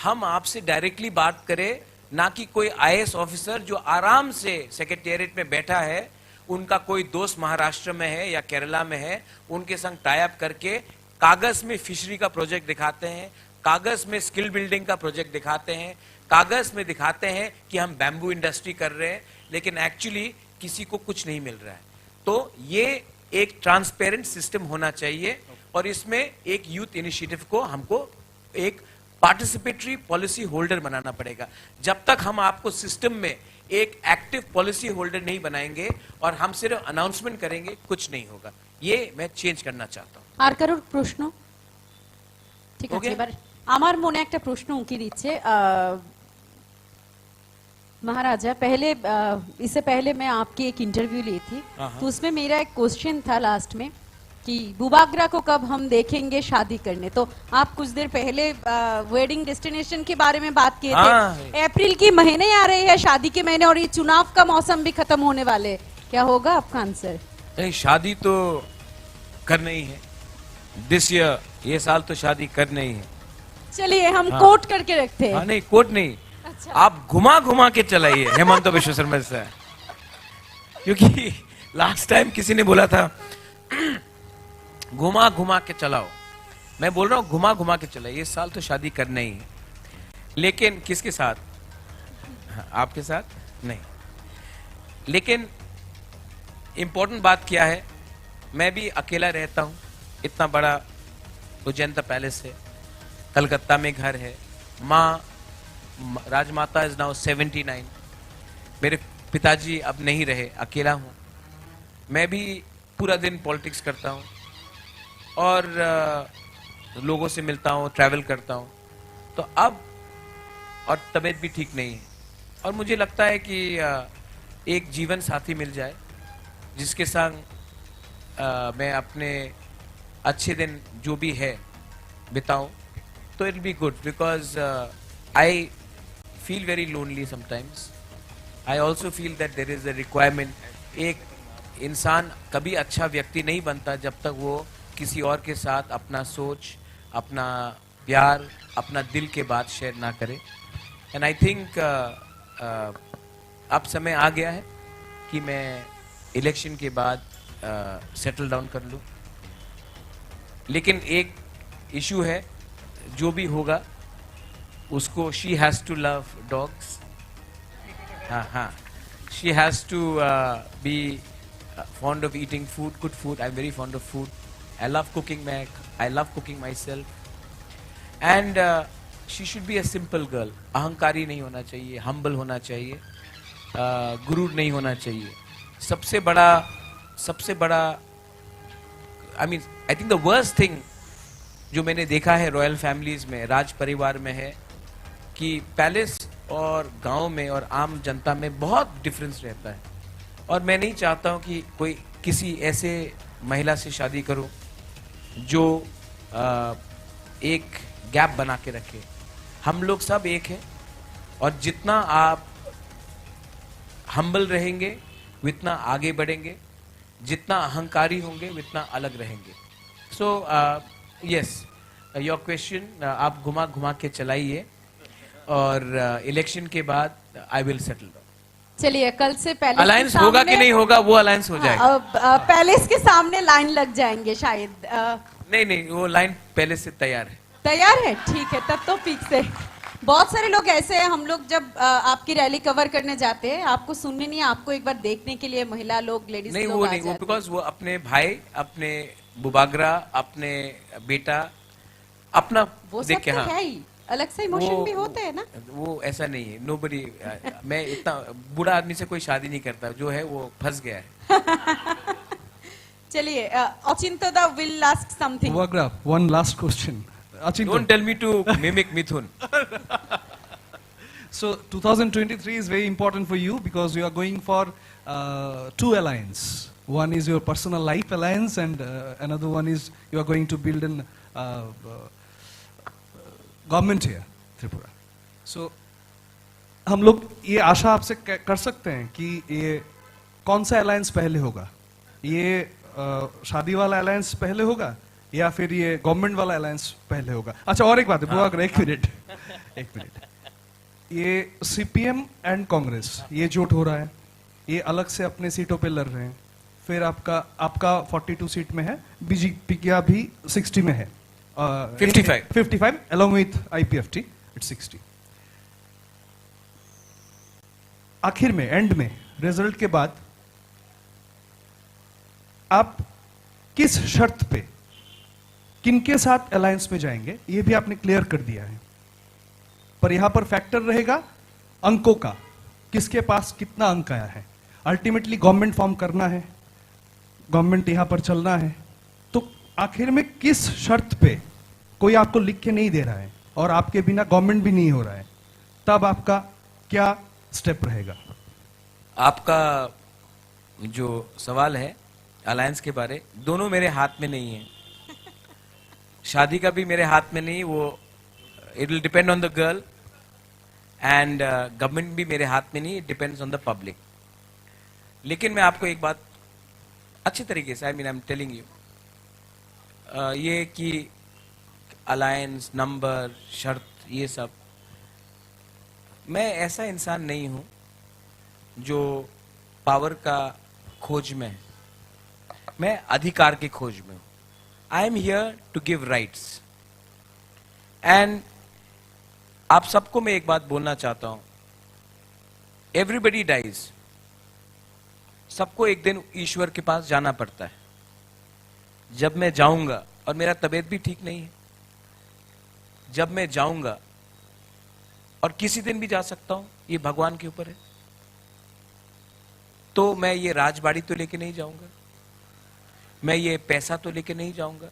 हम आपसे डायरेक्टली बात करें, ना कि कोई आईएएस ऑफिसर जो आराम से सेक्रेटेरिएट में बैठा है, उनका कोई दोस्त महाराष्ट्र में है या केरला में है, उनके संग टाई अप करके कागज में फिशरी का प्रोजेक्ट दिखाते हैं, कागज में स्किल बिल्डिंग का प्रोजेक्ट दिखाते हैं, कागज में दिखाते हैं कि हम बैम्बू इंडस्ट्री कर रहे हैं, लेकिन एक्चुअली किसी को कुछ नहीं मिल रहा है. तो ये एक ट्रांसपेरेंट सिस्टम होना चाहिए और इसमें एक यूथ इनिशिएटिव को हमको एक पार्टिसिपेटरी पॉलिसी होल्डर बनाना पड़ेगा. जब तक हम आपको सिस्टम में एक एक्टिव पॉलिसी होल्डर नहीं बनाएंगे और हम सिर्फ अनाउंसमेंट करेंगे, कुछ नहीं होगा. ये मैं चेंज करना चाहता हूँ. আর কারোর প্রশ্ন? ঠিক আছে, Okay. এবার আমার মনে একটা প্রশ্ন উঁকি দিচ্ছে महाराजा. इससे पहले मैं आपकी एक इंटरव्यू ली थी, तो उसमें मेरा एक क्वेश्चन था लास्ट में कि बुबागरा को कब हम देखेंगे शादी करने. तो आप कुछ देर पहले वेडिंग डेस्टिनेशन के बारे में बात किए थे. अप्रैल की महीने आ रहे हैं, शादी के महीने, और ये चुनाव का मौसम भी खत्म होने वाले. क्या होगा आपका आंसर? नहीं, शादी तो करना ही है. दिस ईयर, ये साल तो शादी करना ही है. चलिए हम कोट करके रखते हैं. हाँ, नहीं कोट नहीं. अच्छा. आप घुमा घुमा के चलाइए हेमंत विश्व शर्मा से, क्योंकि लास्ट टाइम किसी ने बोला था घुमा घुमा के चलाओ. मैं बोल रहा हूँ घुमा घुमा के चलाइए. इस साल तो शादी करना ही है, लेकिन किसके साथ? हाँ, आपके साथ नहीं. लेकिन इंपॉर्टेंट बात क्या है, मैं भी अकेला रहता हूँ. इतना बड़ा उज्जैन पैलेस है, कलकत्ता में घर है, माँ राजमाता इज नाउ 79. मेरे पिताजी अब नहीं रहे, अकेला हूँ. मैं भी पूरा दिन पॉलिटिक्स करता हूँ और लोगों से मिलता हूँ, ट्रैवल करता हूँ. तो अब और तबीयत भी ठीक नहीं है और मुझे लगता है कि एक जीवन साथी मिल जाए जिसके संग मैं अपने अच्छे दिन जो भी है बिताऊं, तो it be good. Because I feel very lonely sometimes. I also feel that there is a requirement. एक इंसान कभी अच्छा व्यक्ति नहीं बनता जब तक वो किसी और के साथ अपना सोच, अपना प्यार, अपना दिल के बात शेयर ना करे. एंड आई थिंक अब समय आ गया है कि मैं इलेक्शन के बाद सेटल डाउन कर लूं. लेकिन एक इशू है, जो भी होगा उसको she has to love dogs. हाँ, she has to be fond of eating food, good food. I'm very fond of food. I love cooking. I love cooking myself. And she should be a simple girl. अहंकारी नहीं होना चाहिए, humble होना चाहिए, गुरूर नहीं होना चाहिए. सबसे बड़ा I think the worst thing जो मैंने देखा है रॉयल फैमिलीज में, राज परिवार में है कि पैलेस और गांव में और आम जनता में बहुत डिफरेंस रहता है. और मैं नहीं चाहता हूं कि कोई किसी ऐसे महिला से शादी करूं जो एक गैप बना के रखे। हम लोग सब एक हैं, और जितना आप हम्बल रहेंगे उतना आगे बढ़ेंगे, जितना अहंकारी होंगे उतना अलग रहेंगे। सो यस, योर क्वेश्चन आप घुमा घुमा के चलाइए, और इलेक्शन के बाद आई विल सेटल डाउन। चलिए, कल से पैलेस अलायंस होगा कि नहीं होगा, वो अलायंस हो जाएगा। पैलेस के सामने लाइन लग जाएंगे शायद। नहीं नहीं, वो लाइन पहले से तैयार है। तैयार है, ठीक है, तब तो फिक्स है। बहुत सारे लोग ऐसे हैं, हम लोग जब आपकी रैली कवर करने जाते हैं, आपको सुनने नहीं, आपको एक बार देखने के लिए महिला लोग, लेडीज नहीं, लोग वो आ नहीं, वो जाते हैं। बिकॉज वो अपने भाई, अपने बुबागरा, अपने बेटा, अपना वो सब देख के। तो हाँ, है ही, अलग से इमोशन भी होते हैं ना। वो ऐसा नहीं है। नोबडी, मैं इतना बूढ़ा आदमी से कोई शादी नहीं करता, जो है वो फंस गया है। चलिए, Achintya will ask something. Vagra, one last question. Achinta, don't tell me to mimic Mithun. so 2023 is very important for you because you are going for two alliance. One is your personal life alliance, and another one is you are going to build an government here, Tripura. So हम लोग ये आशा आपसे कर सकते हैं कि ये कौन सा अलायंस पहले होगा? ये शादी वाला अलायंस पहले होगा या फिर ये गवर्नमेंट वाला अलायंस पहले होगा? अच्छा, और एक बात है, एक मिनट, ये सीपीएम एंड कांग्रेस ये जोट हो रहा है, ये अलग से अपने सीटों पे लड़ रहे हैं, फिर आपका 42 सीट में है, बीजेपी का भी 60 में है, 55 along with IPFT it's 60। आखिर में, एंड में, रिजल्ट के बाद आप किस शर्त पे किनके साथ अलायंस में जाएंगे ये भी आपने क्लियर कर दिया है, पर यहां पर फैक्टर रहेगा अंकों का, किसके पास कितना अंक आया है। अल्टीमेटली गवर्नमेंट फॉर्म करना है, गवर्नमेंट यहां पर चलना है, तो आखिर में किस शर्त पे कोई आपको लिख के नहीं दे रहा है और आपके बिना गवर्नमेंट भी नहीं हो रहा है, तब आपका क्या स्टेप रहेगा? आपका जो सवाल है अलायंस के बारे, दोनों मेरे हाथ में नहीं है। शादी का भी मेरे हाथ में नहीं, वो it will depend on the girl, and government भी मेरे हाथ में नहीं, it depends on the public. लेकिन मैं आपको एक बात अच्छी तरीके से, आई एम टेलिंग यू, ये कि अलायंस, नंबर, शर्त, ये सब, मैं ऐसा इंसान नहीं हूं जो पावर का खोज में है, मैं अधिकार की खोज में हूं। I am here to give rights, and आप सबको मैं एक बात बोलना चाहता हूं, एवरीबडी डाइज, सबको एक दिन ईश्वर के पास जाना पड़ता है। जब मैं जाऊंगा, और मेरा तबीयत भी ठीक नहीं है, जब मैं जाऊंगा, और किसी दिन भी जा सकता हूं, ये भगवान के ऊपर है, तो मैं ये राजबाड़ी तो लेके नहीं जाऊंगा, मैं ये पैसा तो लेके नहीं जाऊंगा,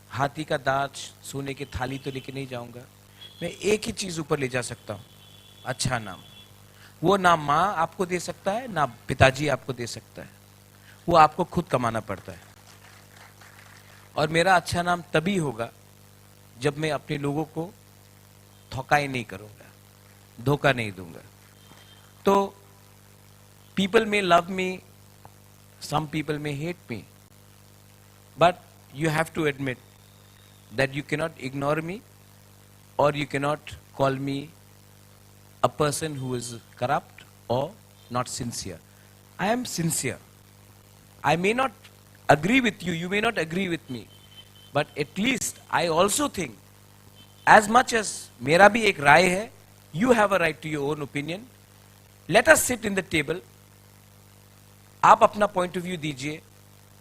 हाथी का दांत, सोने की थाली तो लेके नहीं जाऊंगा। मैं एक ही चीज ऊपर ले जा सकता हूं, अच्छा नाम। वो ना माँ आपको दे सकता है, ना पिताजी आपको दे सकता है, वो आपको खुद कमाना पड़ता है। और मेरा अच्छा नाम तभी होगा जब मैं अपने लोगों को धोखाई नहीं करूंगा, धोखा नहीं दूंगा। तो people may love me, some people may hate me, but you have to admit that you cannot ignore me, or you cannot call me a person who is corrupt or not sincere. I am sincere. I may not agree with you, you may not agree with me, but at least I also think, as much as मेरा भी एक राय है, you have a right to your own opinion. Let us sit in the table. आप अपना point of view दीजिए,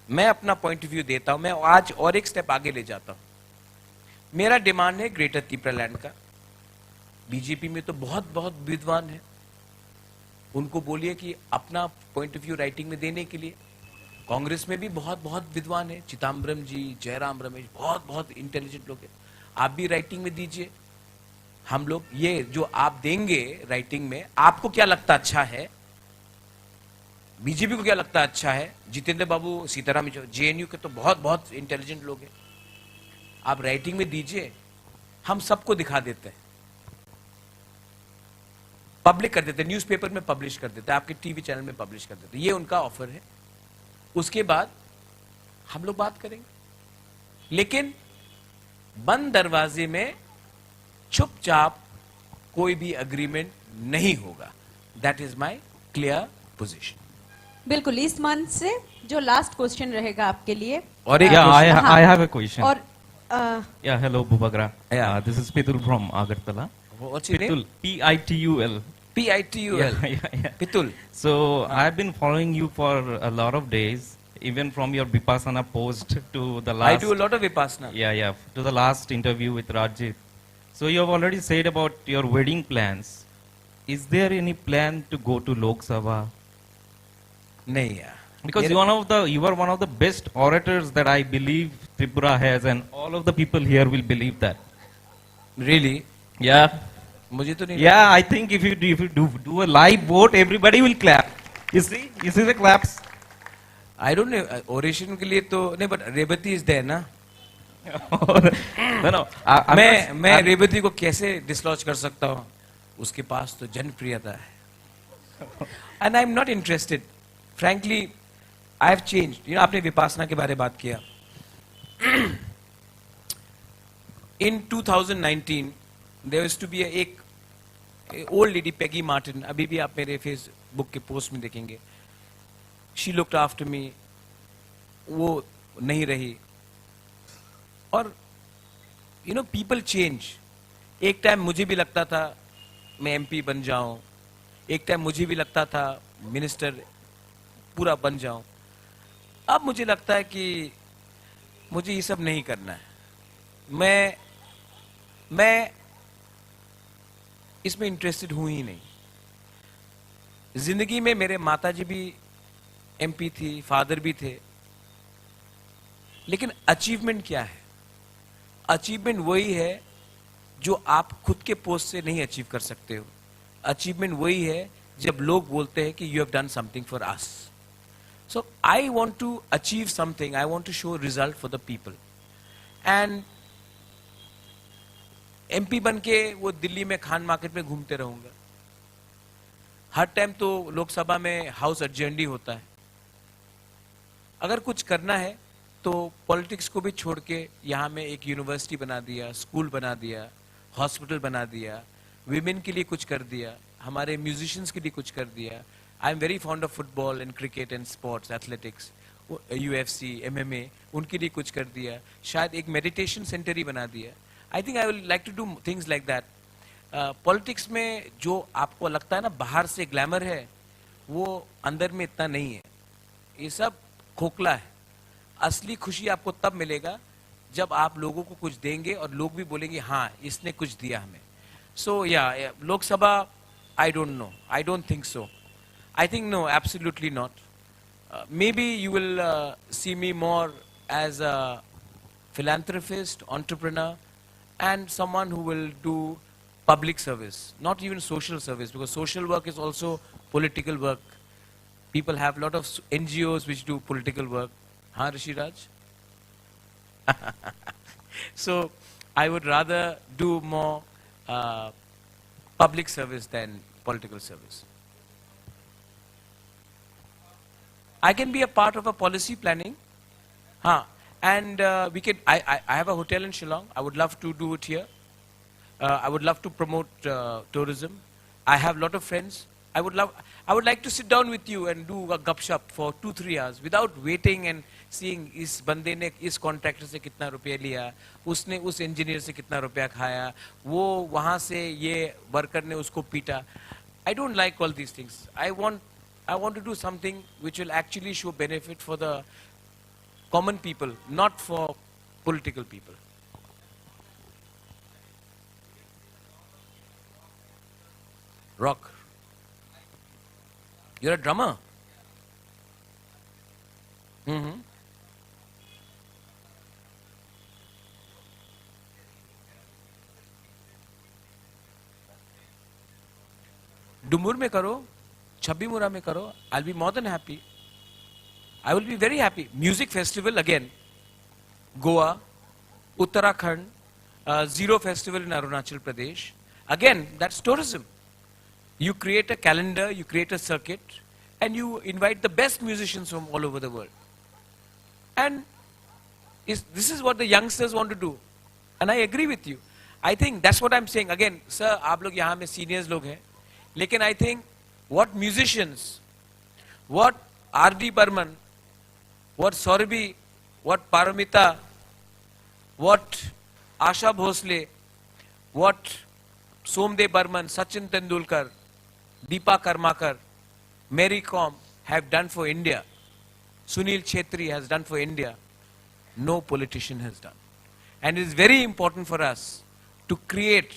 मैं अपना point of view देता हूं। मैं आज और एक स्टेप आगे ले जाता हूं। मेरा डिमांड है ग्रेटर त्रिपुरा लैंड का। बीजेपी में तो बहुत बहुत विद्वान है, उनको बोलिए कि अपना पॉइंट ऑफ व्यू राइटिंग में देने के लिए। कांग्रेस में भी बहुत बहुत विद्वान है, चिदम्बरम जी, जयराम रमेश, बहुत बहुत इंटेलिजेंट लोग हैं। आप भी राइटिंग में दीजिए। हम लोग ये जो आप देंगे राइटिंग में, आपको क्या लगता अच्छा है, बीजेपी को क्या लगता है अच्छा है? जितेंद्र बाबू, सीताराम, जेएनयू के तो बहुत बहुत इंटेलिजेंट लोग हैं। आप राइटिंग में दीजिए, हम सबको दिखा देते हैं, पब्लिक कर देते हैं, न्यूज़पेपर में पब्लिश कर देते हैं, आपके टीवी चैनल में पब्लिश कर देते हैं। ये उनका ऑफर है। उसके बाद हम लोग बात करेंगे, लेकिन बंद दरवाजे में चुपचाप कोई भी अग्रीमेंट नहीं होगा। That is my clear position. बिल्कुल, इस मंथ से जो लास्ट क्वेश्चन रहेगा आपके लिए। और एक Yeah, question- I have a question. और Yeah, hello, Bubagra. Yeah. This is Pitul from Agartala. What's your name? Pitul, P-I-T-U-L. PITUL. Yeah, yeah. Pitul. So I've been following you for a lot of days, even from your Vipassana post to the I last. do a lot of Vipassana. Yeah, to the last interview with Rajit. So you have already said about your wedding plans. Is there any plan to go to Lok Sabha? नहीं यार, Because you are one of the best orators that I believe Tripura has, and all of the people here will believe that. really Yeah. मुझे तो नहीं Yeah, I think if you do a live vote, everybody will clap. You see the claps. I don't no oration के लिए तो नहीं, but Revati is there ना। No. मैं रेवती को कैसे डिसलॉज कर सकता हूँ? उसके पास तो जनप्रियता है। And I am not interested, frankly I have changed. You know, आपने विपासना के बारे में बात किया। इन 2019 देयर यूज्ड टू बी एक ओल्ड लेडी, पेगी मार्टिन, अभी भी आप मेरे फेसबुक के पोस्ट में देखेंगे। शी लुक्ड आफ्टर मी, वो नहीं रही। और यू नो, पीपल चेंज। एक टाइम मुझे भी लगता था मैं एमपी बन जाऊं, एक टाइम मुझे भी लगता था मिनिस्टर पूरा बन जाऊं। अब मुझे लगता है कि मुझे ये सब नहीं करना है। मैं इसमें इंटरेस्टेड हूं ही नहीं। जिंदगी में मेरे माताजी भी एमपी थी, फादर भी थे, लेकिन अचीवमेंट क्या है? अचीवमेंट वही है जो आप खुद के पोस्ट से नहीं अचीव कर सकते हो। अचीवमेंट वही है जब लोग बोलते हैं कि you have done something for us. So I want to achieve something, I want to show result for the people. And MP बन के वो दिल्ली में खान मार्केट में घूमते रहूंगा। हर टाइम तो लोकसभा में हाउस अर्जेंडी होता है। अगर कुछ करना है तो पॉलिटिक्स को भी छोड़ के यहाँ में एक यूनिवर्सिटी बना दिया, स्कूल बना दिया, हॉस्पिटल बना दिया, विमेन के लिए कुछ कर दिया, हमारे म्यूजिशियंस के लिए कुछ कर दिया। आई am very fond of football and cricket and sports, athletics, UFC, MMA, उनके लिए कुछ कर दिया। शायद एक मेडिटेशन सेंटर ही बना दिया। I think I will like to do things like that. Politics में जो आपको लगता है ना बाहर से ग्लैमर है, वो अंदर में इतना नहीं है। ये सब खोखला है। असली खुशी आपको तब मिलेगा जब आप लोगों को कुछ देंगे और लोग भी बोलेंगे हाँ इसने कुछ दिया हमें। सो या Lok Sabha, I don't know, I don't think so. I think no, absolutely not. Maybe you will see me more as a philanthropist, entrepreneur, and someone who will do public service, not even social service, because social work is also political work. People have a lot of NGOs which do political work. Huh, Rishi Raj? So I would rather do more public service than political service. I can be a part of a policy planning. Huh. And we can. I have a hotel in Shillong. I would love to do it here. I would love to promote tourism. I have a lot of friends. I would like to sit down with you and do a gupshup for 2-3 hours without waiting and seeing इस बंदे ने इस contractor से कितना रुपया लिया, उसने उस इंजीनियर से कितना रुपया खाया, वो वहाँ से ये वर्कर ने उसको पीटा. I don't like all these things. I want to do something which will actually show benefit for the common people, not for political people. Rock. You're a drummer. Mm-hmm. डुमूर में करो, छब्बीमुरा में करो, I will be more than happy. I will be very happy. Music festival again, Goa, Uttarakhand, Zero Festival in Arunachal Pradesh. Again, that's tourism. You create a calendar, you create a circuit, and you invite the best musicians from all over the world. And this is what the youngsters want to do. And I agree with you. I think that's what I'm saying. Again, sir, आप लोग यहाँ में seniors लोग हैं, लेकिन I think what musicians, what R.D. Burman, what Saurabhi, what Paramita, what Asha Bhosle, what Somdev Burman, Sachin Tendulkar, Deepa Karmakar, Mary Kom have done for India, Sunil Chhetri has done for India, no politician has done. And it is very important for us to create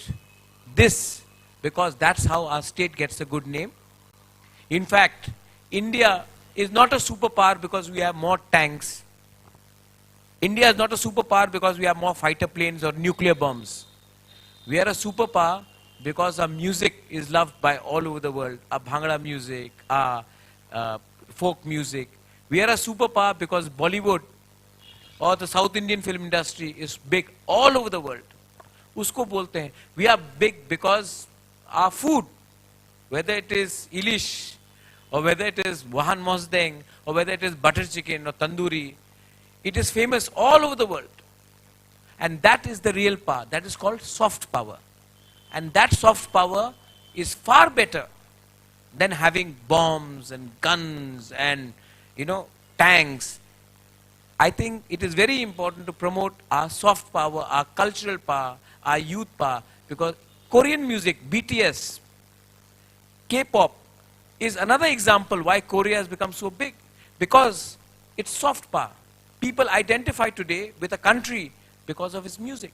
this, because that's how our state gets a good name. In fact, India is not a superpower because we have more tanks. India is not a superpower because we have more fighter planes or nuclear bombs. We are a superpower because our music is loved by all over the world. Our Bhangra music, our folk music. We are a superpower because Bollywood or the South Indian film industry is big all over the world. Usko bolte hain. We are big because our food, whether it is Ilish, or whether it is Wahan Mosdeng, or whether it is butter chicken or tandoori, it is famous all over the world. And that is the real power. That is called soft power. And that soft power is far better than having bombs and guns and, tanks. I think it is very important to promote our soft power, our cultural power, our youth power, because Korean music, BTS, K-pop, is another example why Korea has become so big, because it's soft power. People identify today with a country because of its music.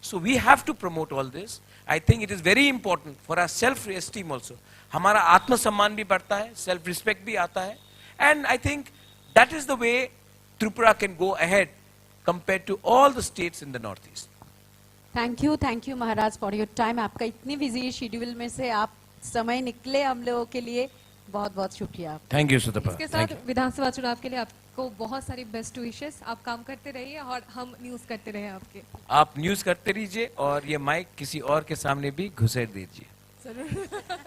So we have to promote all this. I think it is very important for our self-esteem also. हमारा आत्मसम्मान भी बढ़ता है, self-respect भी आता है, and I think that is the way Tripura can go ahead compared to all the states in the northeast. Thank you Maharaj for your time. आपका इतनी बिजी शेड्यूल में से आप समय निकले हम लोगों के लिए, बहुत बहुत शुक्रिया. Thank you, Sutapa. इसके साथ विधानसभा चुनाव के लिए आपको बहुत सारी बेस्ट विशेस. आप काम करते रहिए और हम न्यूज करते रहे आपके. आप न्यूज करते रहिए और ये माइक किसी और के सामने भी घुसेड़ दीजिए.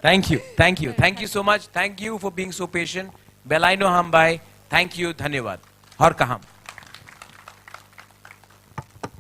Thank you so much. Thank you for being so patient. Belaino Hambai. Thank you. धन्यवाद. और कहां